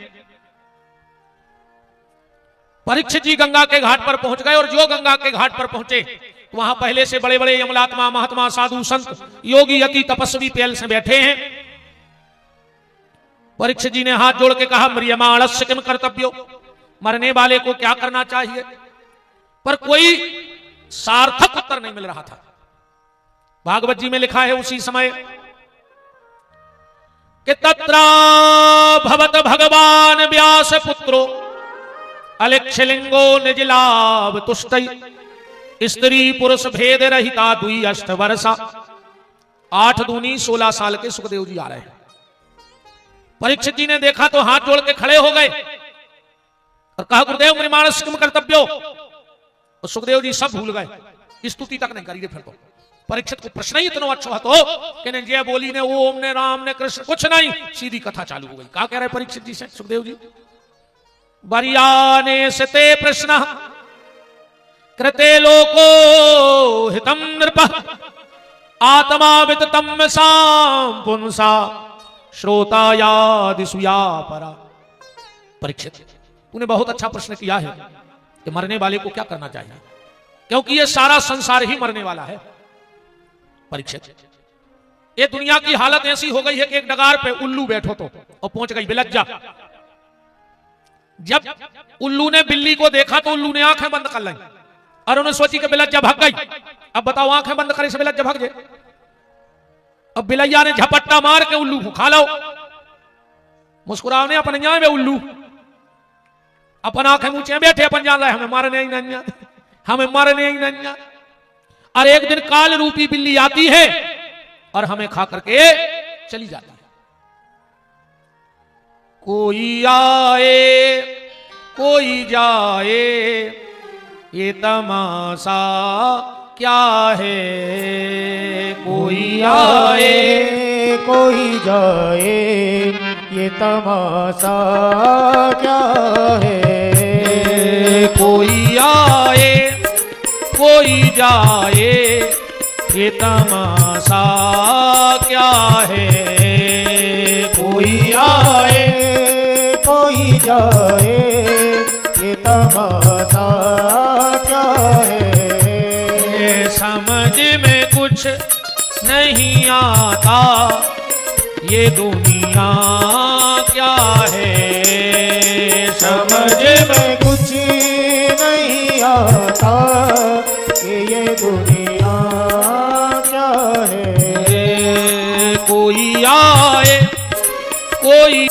परीक्षित जी गंगा के घाट पर पहुंच गए, और जो गंगा के घाट पर पहुंचे वहां पहले से बड़े बड़े यमलात्मा महात्मा साधु संत योगी यति तपस्वी पहल से बैठे हैं। परीक्षित जी ने हाथ जोड़ के कहा म्रियमाणस्य किम कर्तव्यो, मरने वाले को क्या करना चाहिए। पर कोई सार्थक उत्तर नहीं मिल रहा था। भागवत जी में लिखा है उसी समय कि तत्रा भवत भगवान व्यास पुत्रो अलिक्षलिंगो निज लाभ तुष्टि स्त्री पुरुष भेद रहिता दुई अष्ट वर्षा। 8 दूनी 16 साल के सुखदेव जी आ रहे हैं। परीक्षित जी ने देखा तो हाथ जोड़ के खड़े हो गए और कहा गुरुदेव मृमाणस किम कर्तव्यो। और सुखदेव जी सब भूल गए, स्तुति तक नहीं करी। फिर तो परीक्षित को प्रश्न ही इतना अच्छा तो कि ने जय बोली ने ओम ने राम ने कृष्ण कुछ नहीं, सीधी कथा चालू हो गई। क्या कह रहे परीक्षित जी से सुखदेव जी? बरियाने सते प्रश्न कृते लोको हितम नृप आत्मा विततम साम पुंसा श्रोता यादिसुया परा। परीक्षित तूने बहुत अच्छा प्रश्न किया है कि मरने वाले को क्या करना चाहिए, क्योंकि ये सारा संसार ही मरने वाला है। परीक्षित ये दुनिया की हालत ऐसी हो गई है कि एक डगार पे उल्लू बैठो तो और पहुंच गई बिलज्जा। जब उल्लू ने बिल्ली को देखा तो उल्लू ने आंखें बंद कर ली और उन्हें सोची कि बिलज्जा भाग गई। अब बताओ आंखें बंद करे से बिलज्जा भाग जाए? अब बिलैया ने झपट्टा मार के उल्लू को खा लो। मुस्कुराओ ने अपन जाए उल्लू अपन आंखें ऊंचे बैठे अपन जान रहे हमें मारने ही नहीं, हमें मारने ही नहीं। और एक दिन काल रूपी बिल्ली आती है और हमें खा करके चली जाती है। कोई आए कोई जाए ये तमाशा क्या है। कोई आए कोई जाए ये तमाशा क्या है। कोई आए कोई जाए ये तमाशा क्या है। कोई आए कोई जाए ये तमाशा क्या है। समझ में कुछ नहीं आता ये दुनिया क्या है। समझ में कुछ नहीं आता कि ये दुनिया क्या है। कोई आए कोई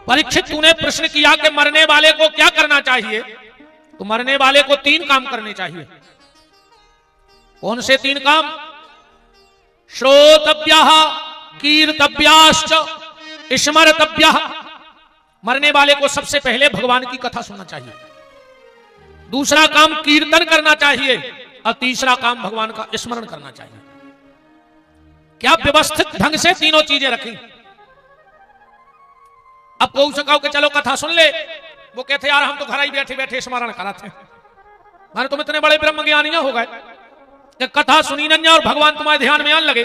परीक्षित तूने प्रश्न किया कि मरने वाले को क्या करना चाहिए, तो मरने वाले को 3 काम करने चाहिए। कौन से 3 काम? श्रोतव्यः कीर्तव्याश्च स्मर्तव्यः। मरने वाले को सबसे पहले भगवान की कथा सुनना चाहिए, दूसरा काम कीर्तन करना चाहिए और तीसरा काम भगवान का स्मरण करना चाहिए। क्या व्यवस्थित ढंग से तीनों चीजें रखी। अब को से कहो कि चलो कथा सुन ले, वो कहते यार हम तो घर ही बैठे बैठे स्मरण कराते हैं। मारे तुम इतने बड़े ब्रह्म ज्ञानी हो गए कि कथा सुनी नहीं और भगवान तुम्हारे ध्यान में आने लगे।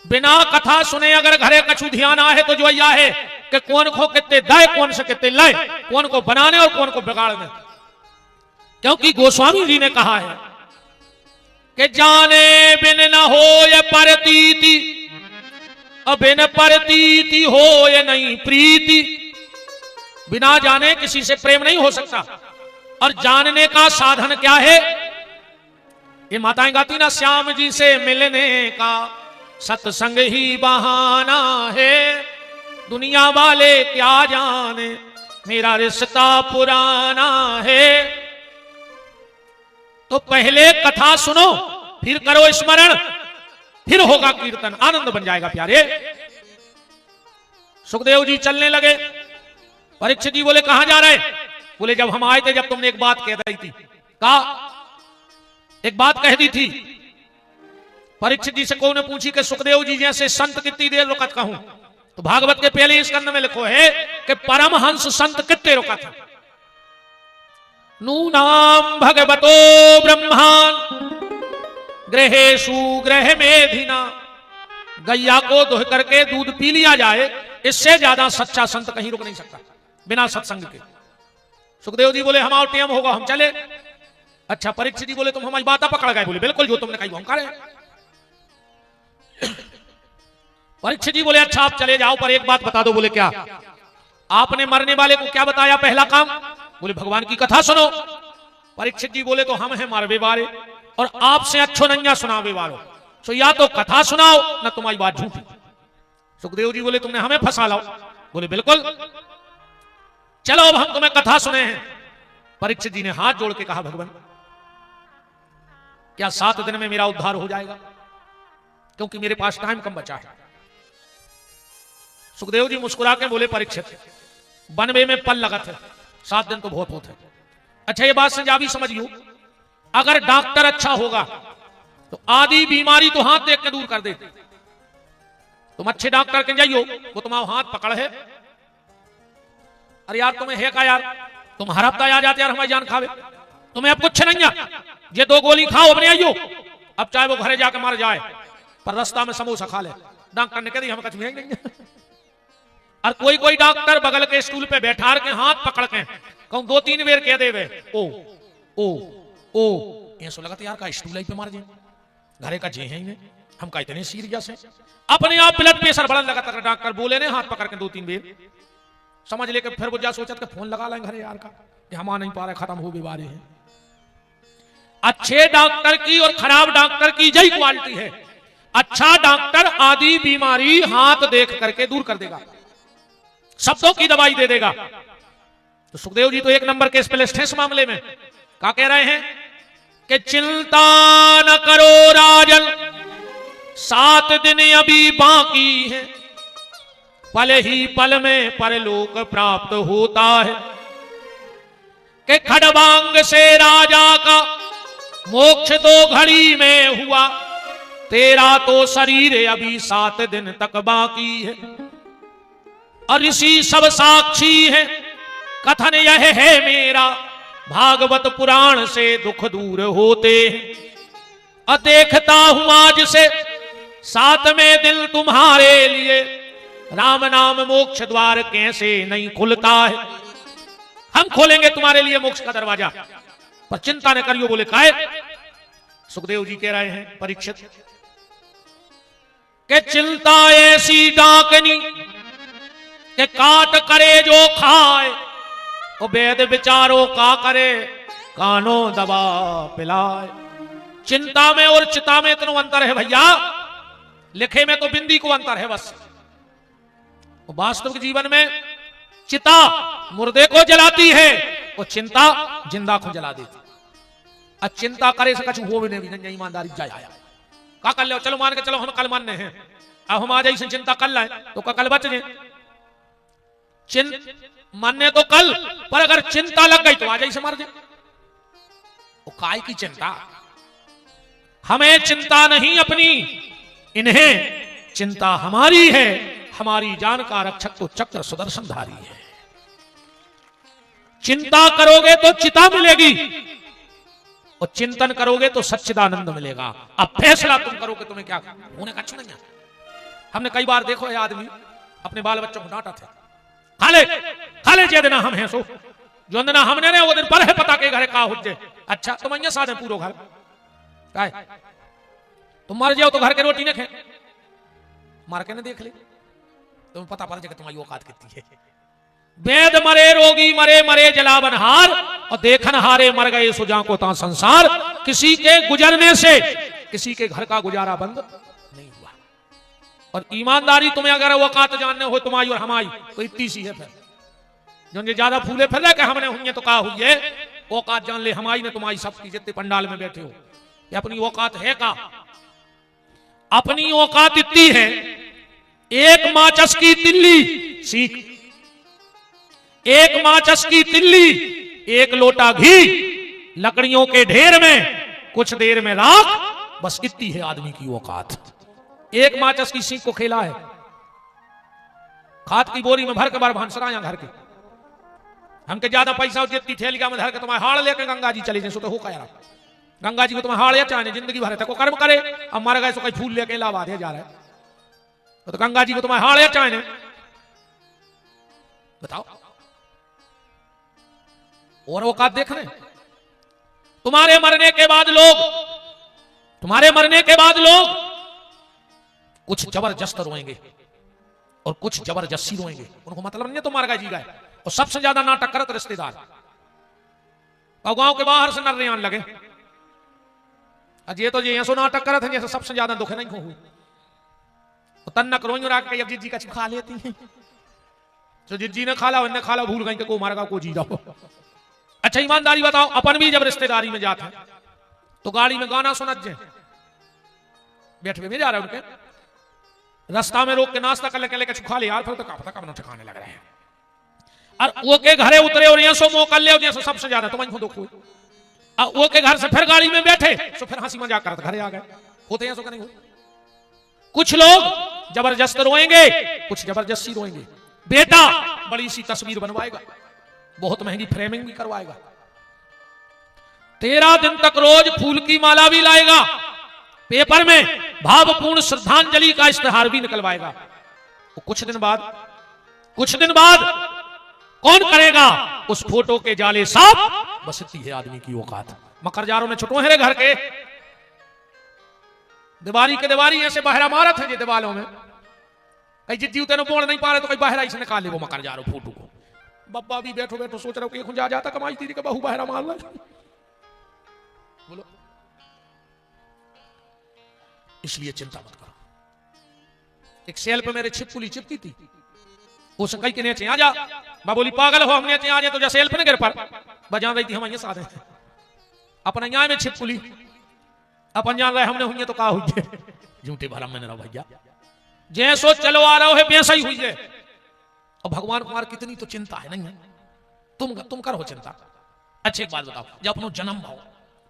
बिना कथा सुने अगर घरे कछु ध्यान आए तो जो यह है कि कौन को कितने दाए कौन से कितने लाए, कौन को बनाने और कौन को बिगाड़ने। क्योंकि गोस्वामी जी ने कहा है कि जाने बिन न हो ये परतीति, बिन परतीति हो ये नहीं प्रीति। बिना जाने किसी से प्रेम नहीं हो सकता। और जानने का साधन क्या है? ये माताएं गाती ना, श्याम जी से मिलने का सत्संग ही बहाना है। दुनिया वाले क्या जाने मेरा रिश्ता पुराना है। तो पहले कथा सुनो, फिर करो स्मरण, फिर होगा कीर्तन, आनंद बन जाएगा प्यारे। सुखदेव जी चलने लगे। परीक्षित जी बोले कहां जा रहे? बोले जब हम आए थे, जब तुमने एक बात कह रही थी, कहा एक बात कह दी थी। परीक्षित जी से कोई ने पूछी कि सुखदेव जी जैसे संत कितनी देर रुकत कहूं, तो भागवत के पहले स्कंद में लिखो है कि परमहंस संत कितने रुकत है। नूनाम भगवतो ब्रह्मान ग्रहेशु ग्रह मेधिना, गैया को दुह करके दूध पी लिया जाए, इससे ज्यादा सच्चा संत कहीं रुक नहीं सकता बिना सत्संग के। सुखदेव जी बोले हमारा टेम होगा, हम चले। अच्छा, परीक्षित जी बोले तुम हमारी बात पकड़ गए? बोले बिल्कुल, जो तुमने कही वो हम करें। परीक्षित जी बोले अच्छा आप चले जाओ, पर एक बात बता दो। बोले क्या? आपने मरने वाले को क्या बताया पहला काम? बोले भगवान की कथा सुनो। परीक्षित जी बोले तो हम हैं मारवे वाले और आपसे अच्छो नैया सुनावे वालो, सो या तो कथा सुनाओ ना तुम्हारी बात झूठी। सुखदेव जी बोले तुमने हमें फंसा लाओ। बोले बिल्कुल, चलो अब हम तुम्हें कथा सुने हैं। परीक्षित जी ने हाथ जोड़ के कहा भगवान क्या 7 दिन में मेरा उद्धार हो जाएगा? क्योंकि मेरे पास टाइम कम बचा है। सुखदेव जी मुस्कुरा के बोले परीक्षित बनवे में पल लगत है, 7 दिन तो बहुत होते हैं। अच्छा ये बात से जा भी समझियो, अगर डॉक्टर अच्छा होगा तो आधी बीमारी तो हाथ देख के दूर कर दे। तुम अच्छे डॉक्टर के जाइयो, वो तुम्हारा हाथ पकड़ है, अरे यार तुम्हें है का यार, तुम हर हफ्ता आ जाते यार हमारी जान खावे, तुम्हें अब कुछ नहीं है, ये 2 गोली खाओ अपने आइयो। अब चाहे वो घरे जाके मर जाए पर रास्ता में समोसा खा ले, डॉक्टर ने कह दी हमें कुछ मिलेगा नहीं। और कोई डॉक्टर बगल के स्टूल पे बैठा के हाथ पकड़ के कहूं 2-3 बेर कह देवे ओ ओ ओ, ऐसा लगा यार का स्टूल पे मार जाए, घरे का जे है ही हम का इतने सीरियस है। अपने आप ब्लड प्रेशर बढ़ने लगा था, डॉक्टर बोले ने हाथ पकड़ के 2-3 बेर समझ लेके फिर वो जा सोचत के फोन लगा लें घरे यार का कि हम आ नहीं पा रहे, खत्म हो बीमारी है। अच्छे डॉक्टर की और खराब डॉक्टर की यही क्वालिटी है। अच्छा डॉक्टर आधी बीमारी हाथ देख करके दूर कर देगा, शब्दों की दवाई दे देगा। तो सुखदेव जी तो 1 नंबर के स्पेशलिस्ट हैं इस मामले में। क्या कह रहे हैं कि चिंता न करो राजन, 7 दिन अभी बाकी है, पल ही पल में परलोक प्राप्त होता है। कि खड़बांग से राजा का मोक्ष 2 घड़ी में हुआ, तेरा तो शरीर अभी 7 दिन तक बाकी है। और ऋषि सब साक्षी है, कथन यह है मेरा, भागवत पुराण से दुख दूर होते हैं। और देखता हूं आज से 7वें दिन तुम्हारे लिए, राम नाम मोक्ष द्वार कैसे नहीं खुलता है। हम खोलेंगे तुम्हारे लिए मोक्ष का दरवाजा, पर चिंता न करियो। बोले काहे? सुखदेव जी कह रहे हैं परीक्षित के चिंता ऐसी डाकनी के काट करे जो खाए, वो वेद विचारो का करे, कानो दबा पिलाए। चिंता में और चिता में इतना अंतर है भैया, लिखे में तो बिंदी को अंतर है बस। वास्तविक जीवन में चिता मुर्दे को जलाती है और चिंता जिंदा को जला देती। अब चिंता करे से कछु हो भी नहीं, ईमानदारी जाए आया का कर लो, चलो मान के चलो हम कल मानने हैं, अब हम आ जाए चिंता कर लाए तो कल बच जाए। मानने तो कल, पर अगर चिंता लग गई तो आ जाए से मर जाए। वो काय की चिंता? हमें चिंता नहीं अपनी, इन्हें चिंता हमारी है। हमारी जान का रक्षक तो चक्र सुदर्शनधारी है। चिंता करोगे तो चिता मिलेगी और चिंतन करोगे तो सच्चिदानंद मिलेगा। अब फैसला तुम करोगे तुम्हें क्या होने का नहीं है। हमने कई बार देखो है आदमी अपने बाल बच्चों को डांटा था, खाले जे देना हम हैं सो जो अंदना हमने ने वो दिन पर है पता के घरे का हुज्जे। अच्छा तुम अइया साथ है पूरो घर काय तुम मर जाओ तो घर के रोटी ने खे मार के ने देख ले तुम्हें पता पड़ जाएगा तुम्हारी औकात कितनी है। वेद मरे रोगी मरे मरे जलावन हार और देखन हारे मर गए सुजा को ता संसार। किसी के गुजरने से किसी के घर का गुजारा बंद नहीं हुआ। और ईमानदारी तुम्हें अगर औकात जानने हो तुम्हारी और हमारी तो इतनी सी है। फिर जो ज्यादा फूले फिर रहे हमने हुई तो कहा हुई है औकात जान ले हमारी ने तुम्हारी सबकी जितने पंडाल में बैठे हो ये अपनी औकात है का? अपनी औकात इतनी है एक माचस की तिल्ली सीख। एक माचस की तिल्ली, एक लोटा घी, लकड़ियों के ढेर में कुछ देर में राख, बस इतनी है आदमी की औकात। एक माचस की सीख को खेला है, खाद की बोरी में भर के बार भांसराया घर के, हमके ज्यादा पैसा हो जितनी थैलिया में धर के तुम्हारे हाड़ लेके गंगा जी चले जाए, सो तो हो क्या गंगा जी को तुम्हें हाड़ या चाहे जिंदगी भर तक कर्म करे, अब मर गए सो कोई फूल लेके लावा दे जा रहा है, तो गंगा जी को तुम्हें हाड़ या चाहे, बताओ। और औकात देख रहे, तुम्हारे मरने के बाद लोग कुछ जबरदस्त रोएंगे और कुछ जबरदस्ती रोएंगे, उनको मतलब नहीं है तो मर गए जी गए। और सबसे ज्यादा नाटक करत रिश्तेदार, और गांव के बाहर से नर्रे आने लगे, ये तो ये सो नाटक करत है जैसे सबसे ज्यादा दुख नहीं हुई, तो तन्नक रोई राख के अब जिज्जी का खा लेती है, तो जिज्जी ने खाला उन्हें खाला भूल गई कि को मारेगा को जी जाओ। अच्छा ईमानदारी बताओ, अपन भी जब रिश्तेदारी में जाते हैं तो गाड़ी में गाना सुनत जाए, बैठे में जा रहे उनके, रास्ता में रोक के नाश्ता कर लेके खा ले यार, फिर तो का पता कब ठिकाने लग रहे हैं, और वो के घरे उतरे और सो मौका ले जैसे सबसे ज्यादा तो मैं दुख हुई, और वो के घर से फिर गाड़ी में बैठे तो फिर हंसी मजाक करते घरे आ गए, होते हैं सो नहीं होते। कुछ लोग जबरदस्त रोएंगे, कुछ जबरदस्ती रोएंगे। बेटा बड़ी सी तस्वीर बनवाएगा, बहुत महंगी फ्रेमिंग भी करवाएगा, 13 दिन तक रोज फूल की माला भी लाएगा, पेपर में भावपूर्ण श्रद्धांजलि का इश्तेहार भी निकलवाएगा। कुछ दिन बाद कौन करेगा उस फोटो के जाले साफ, बस इतनी है आदमी की औकात। मकरजारों में छुटो है रे घर के, दीवारी के दीवारी ऐसे बहरा मारत है दीवालों में, कहीं जिद्दी उतने बोल नहीं पा रहे तो कोई बहरा इसे निकाल ले वो मकरजारों फोटो को। बब्बा भी बैठो बैठो सोच रहे हो कि जा जाता कमाई तेरी का बहू बहरा मार ला, बोलो। इसलिए चिंता मत करो। एक सेल पे मेरे छिपकुली चिपकी थी, उस कई के नीचे आ जा, मैं बोली पागल हो, हमने आ जाए तो जा सेल पे न गिर पर बजा रही थी, हम ये साधे अपना यहाँ में छिपकुली अपन जान रहे हमने हुई तो का हुई है, झूठे भरम में रहो भैया, जैसो चलो आ रहा है वैसा ही हुई है। और भगवान कुमार कितनी तो चिंता है, नहीं है तुम करो चिंता। अच्छी एक बात बताओ, जब अपनो जन्म भाव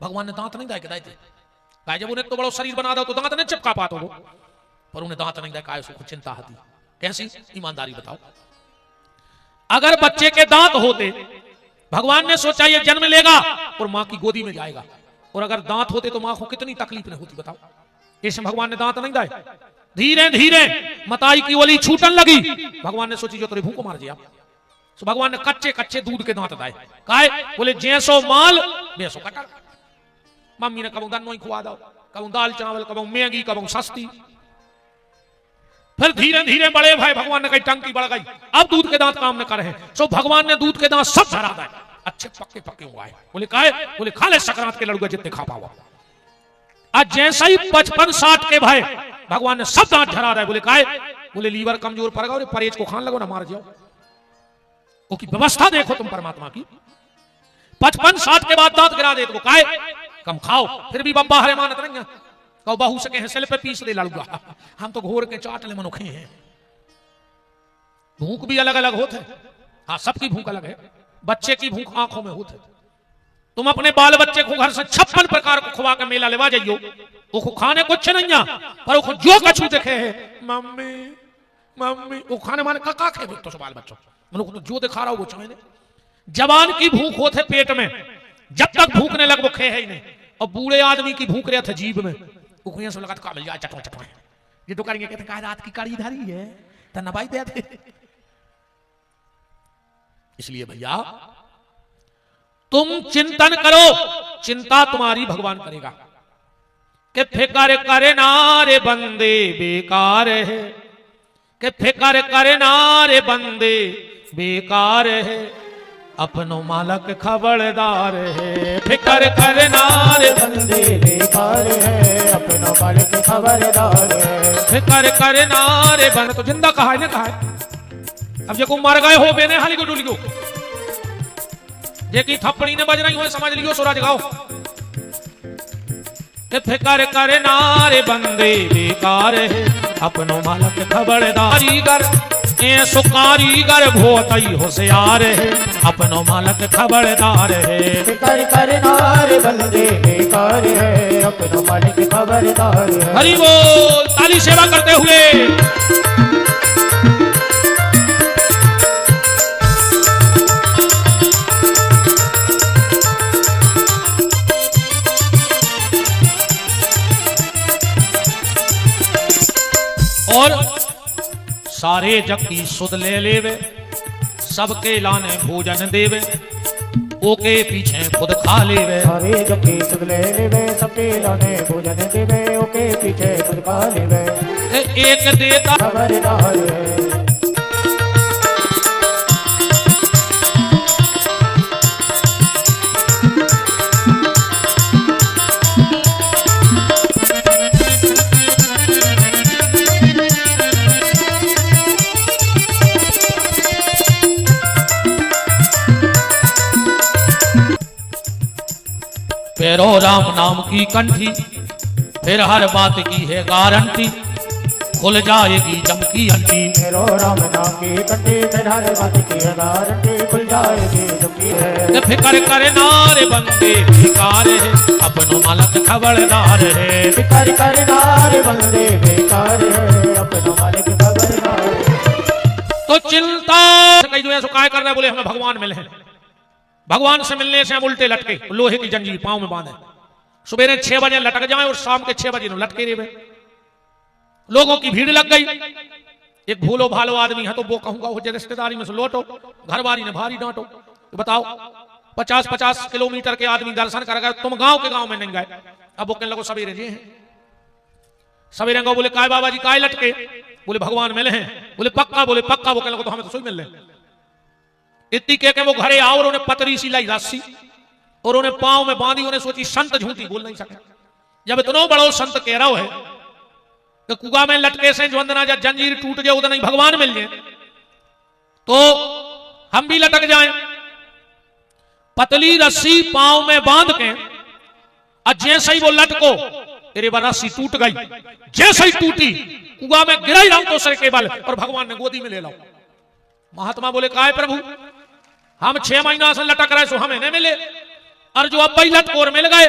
भगवान ने दांत नहीं दाए थे, जब उन्हें तो बड़ा शरीर बना दो तो दांत नहीं चिपका पाते हो, पर उन्हें दांत नहीं दाए उसको चिंता आती कैसी? ईमानदारी बताओ, अगर बच्चे के दांत होते, भगवान ने सोचा ये जन्म लेगा और मां की गोदी में जाएगा, और अगर दांत होते तो मां को कितनी तकलीफ नहीं होती बताओ। ऐसे भगवान ने दांत नहीं दाए, धीरे धीरे मताई की ओली छूटन लगी, भगवान ने सोची जो तेरे भूख को मार दिया, तो भगवान ने कच्चे कच्चे दूध के दांत दाए, काहे? बोले जैसो माल वैसो कटर। मम्मी ने कबू दन्नों खुआ दो, कबू दाल चावल, कबू मैगी, कबू सस्ती, फिर धीरे धीरे बड़े भाई भगवान ने कही टंकी बढ़ गई, अब दूध के दांत काम न कर रहे, सो भगवान ने दूध के दांत सब धरा दाए, अच्छे पक्के पक्के हुआ है। बोले काहे? बोले खा ले सकरात के लड़ुआ जितने खा पाओ। आज जैसा ही 55-60 के भाई भगवान ने सब दांत झरा रहे, बोले काहे? बोले लीवर कमजोर पड़ गया, परहेज को खान लगो ना मार जाओ, उसकी व्यवस्था देखो तुम परमात्मा की। 55-60 के बाद दांत गिरा दे तो काहे? कम खाओ, फिर भी बब्बा हरे मानत नहीं है, कहो बहू से कहे सेल पे पीस दे लड़ुआ, हम तो घोर के चाट ले मनुखे हैं। भूख भी अलग अलग होते, हाँ सबकी भूख अलग है, बच्चे की भूख आंखों में होती। तुम अपने बाल बच्चे को घर से 56 प्रकार को खुआ के मेला लेवा जाइयो, वो खाने कुछ नहीं है, पर वो जो कछु देखे है मम्मी मम्मी, वो खाने माने का खे तो बाल बच्चों मनुख जो दिखा रहा हो वो चाहे। जवान की भूख होते पेट में, जब तक भूखने लग वो खे है ही नहीं, और बूढ़े आदमी की भूख रहे थे जीभ में, वो से लगा तो मिल जाए चटो चटो, ये तो करेंगे कहते कहा रात की कड़ी धरी है तो नबाई दे थे। इसलिए भैया तुम चिंतन करो, चिंता तुम्हारी भगवान करेगा। कि फिकर करे नारे बंदे बेकार है, कि फिकर करे नारे बंदे बेकार है, अपनो मालक खबरदार है। फिकर करे नारे बंदे बेकार है, अपनो मालक खबरदार है। फिकर करे नारे बंद तो जिंदा कहा है ना, कहा है। अब जो मर गए हो बेने हाली को डुलियो, जे की थप्पड़ी ने बज रही हो समझ लियो सूरज गाओ। कि फिकर करे नारे बंदे बेकार है, अपनो मालक खबरदारी कर। ए सुकारीगर भोतई होशियार है, अपनो मालक खबरदार है। फिकर करनार बंदे बेकार है, अपनो मालिक खबरदार है। हरि बोल। ताली सेवा करते हुए। और सारे जग की सुध ले लेवे, सबके लाने भोजन देवे, ओके पीछे खुद खा लेवे। सारे जग की सुध ले लेवे, सबके लाने भोजन देवे, ओके पीछे खुद खा लेवे। एक देता खबरदार है। फेरो राम नाम की कंठी, फिर हर बात की है गारंटी, खुल जाएगी जम की अंटी। फेरो राम नाम की कंठी, फिर हर बात की है गारंटी, खुल जाएगी जम की है। फिकर करनार बंदे बेकार है, अपनो मालक खबरदार है। फिकर करनार बंदे बेकार है, अपनो मालिक खबरदार है। तो चिंता कई जो ऐसा काय कर रहा है, बोले हमें भगवान मिले हैं। भगवान से मिलने से हम उल्टे लटके, लोहे की जंजीर पांव में बांधे, सुबह 6 बजे लटक जाए और शाम के 6 बजे लटके रहे। लोगों की भीड़ लग गई। एक भूलो भालो आदमी है तो वो कहूंगा वो रिश्तेदारी में से लौटो, घरवारी ने भारी डांटो। तो बताओ 50-50 किलोमीटर के आदमी दर्शन कर गए, तुम गांव के गांव में नहीं गए। अब वो कहने लगो सवेरे जी हैं, सवेरे गो। बोले काय बाबा जी काय लटके? बोले भगवान मिले हैं। बोले पक्का? बोले पक्का। वो कहने लगो तो हमें तो सोई मिल रहे। इतनी कह के वो घरे आओ और उन्हें पतरी सी लाई रस्सी और उन्हें पांव में बांधी। उन्हें सोची संत झूठी बोल नहीं सके। जब इतना बड़ो संत कह रहा है कि कुआ में लटके से जो वंदना जब जंजीर टूट जाए उधर नहीं भगवान मिल जाए तो हम भी लटक जाएं। पतली रस्सी पांव में बांध के जैसे ही वो लटको तेरे बार रस्सी टूट गई। जैसे ही टूटी कुआ में गिरा ही रहा तो सर के बल और भगवान ने गोदी में ले लो। महात्मा बोले काय प्रभु हम 6 महीना से लटक रहे सो हमें नहीं मिले और जो अब लटको और मिल गए।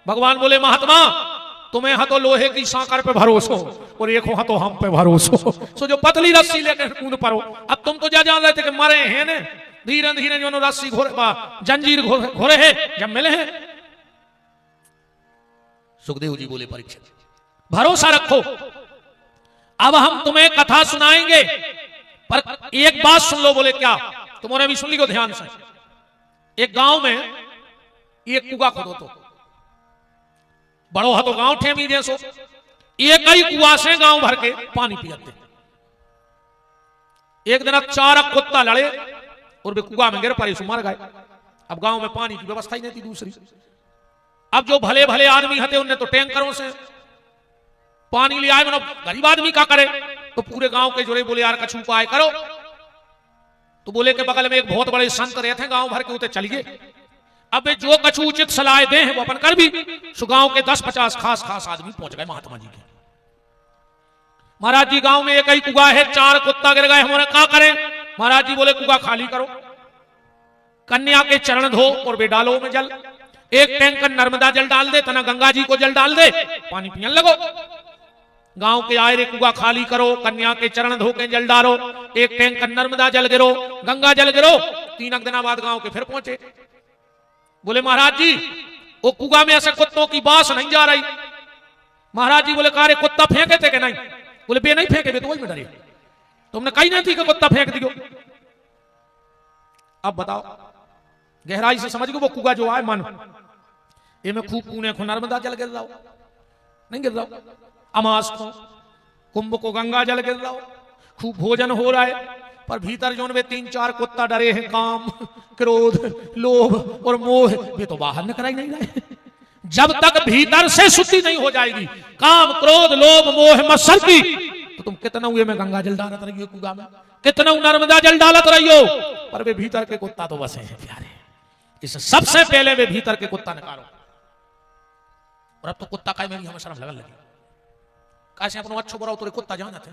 भगवान बोले महात्मा तुम्हें हाथों लोहे की सांकर पे भरोसा और एक हो हाथों हम पे भरोसा। सो जो पतली रस्सी लेकर कूद पड़ो। अब तुम तो जान रहे थे कि मरे हैं ने, धीरे धीरे जो रस्सी जंजीर घोरे है जब मिले हैं। सुखदेव जी बोले परीक्षित भरोसा रखो, अब हम तुम्हें कथा सुनाएंगे पर एक बात सुन लो। बोले क्या? तुम्हारे भी सुन ली को ध्यान से। एक गांव में एक कुआ खोदो तो बड़ो हा तो गांव ठेमी जैसो एक ही कुआ से गांव भर के पानी पियते। एक दिन 4 कुत्ता लड़े और वे कुआ में गिर पड़े, मर गए। अब गांव में पानी की व्यवस्था ही नहीं थी दूसरी। अब जो भले भले आदमी हते उनने तो टैंकरों से पानी ले आए। मतलब गरीब आदमी का करे तो पूरे गांव के जोड़े बोले यार कछु उपाय करो। तो बोले के बगल में एक बहुत बड़े संत रहते गांव भर के उते चलिए। अब जो कछु उचित सलाह दे वो अपन कर भी। सो गांव के 10-50 खास आदमी पहुंच गए महात्मा जी के। महाराज जी गांव में एक ही कुआ है, 4 कुत्ता गिर गए, हमारे क्या करें? महाराज जी बोले कुआ खाली करो, कन्या के चरण धो और वे डालो में जल। एक टैंकर नर्मदा जल डाल दे, तना गंगा जी को जल डाल दे, पानी पियन लगो। गांव के आए रे कुआ खाली करो, कन्या के चरण धो के जल डालो, एक टैंकर नर्मदा जल गिरो, गंगा जल गिरो। 3 दिन बाद गांव के फिर पहुंचे। बोले महाराज जी वो कुआ में ऐसे कुत्तों की बास नहीं जा रही। महाराज जी बोले कारे कुत्ता फेंके थे कि नहीं? बोले बे नहीं फेंके, बे तो वही में डरे। तुमने कही नहीं थी कि कुत्ता फेंक दियो। अब बताओ गहराई से समझ गए वो कुआ जो आए मन ये में खूब कूने को नर्मदा जल गिर रहा नहीं गिर रहा, अमास को कुंभ को गंगा जल गिर रहा, खूब भोजन हो रहा है। पर भीतर जो 3-4 कुत्ता डरे हैं, काम क्रोध लोभ और मोह, वे तो बाहर निकल ही नहीं रहे। जब तक भीतर से शुद्धि नहीं हो जाएगी काम क्रोध लोभ मोह मत्सर की, तो तुम कितना हुए में गंगा जल डालत रहियो, कुआ में कितना नर्मदा जल डालत रहियो, पर वे भीतर के कुत्ता तो बसे हैं प्यारे। इसे सबसे पहले वे भीतर के कुत्ता निकालो। और अब तो कुत्ता का में भी हमें शर्म लगन लगी। कैसे अपनो अच्छो बुरा तो कुत्ता जाना थे।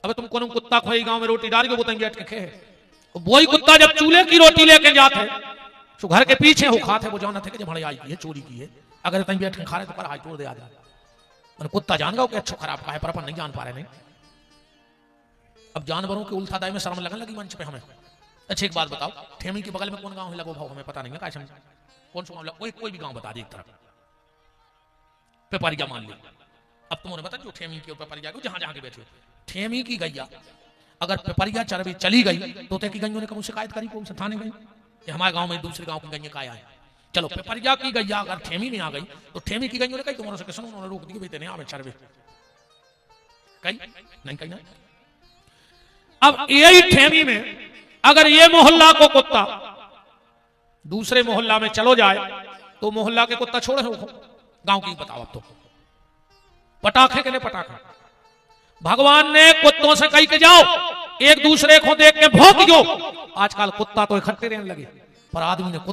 अब तुम कौन कुत्ता खोई गांव में रोटी डाल के बोतल बैठ के खे, वही कुत्ता जब चूल्हे की रोटी लेके जाते तो घर के पीछे हो खाते, वो जाना थे कि जब आई की है चोरी की है, अगर तभी बैठ के खा रहे तो पर हाथ तोड़ दे आजा। मैंने कुत्ता जान गया कि अच्छा खराब का है, पर अपन नहीं जान पा रहे नहीं। अब जानवरों के उल्था दाई में शर्म लगने लगी मंच पे हमें। अच्छा एक बात बताओ, ठेमी के बगल में कौन गांव है लगो भाव, हमें पता नहीं है कैसे कौन सा गांव, कोई भी गांव बता दे एक तरफ, पेपरिया मान ली। अब तुमने बता जो ठेमी की पेपरिया को जहां जहां के बैठे, ठेमी की गैया अगर पेपरिया चरबी चली गई तो की गईयों ने कब शिकायत करी, कौन से थाने गई कि हमारे गांव में दूसरे गांव की गैया का आया है। चलो पेपरिया की गैया अगर ठेमी नहीं आ गई तो ठेमी की गईयों ने कही तुम्हारे से किसान उन्होंने रोक दी बेटे नहीं आवे चरबे, कही नहीं कही नहीं। अब यही ठेमी में अगर ये मोहल्ला को कुत्ता दूसरे मोहल्ला में चलो जाए तो मोहल्ला के कुत्ता छोड़े हो गांव की बताओ। अब तो पटाखे के लिए पटाखा भगवान ने कुत्तों से कही के जाओ एक दूसरे को देख के भौंक दो। आजकल कुत्ता तो इकट्ठे रहने लगे, पर आदमी ने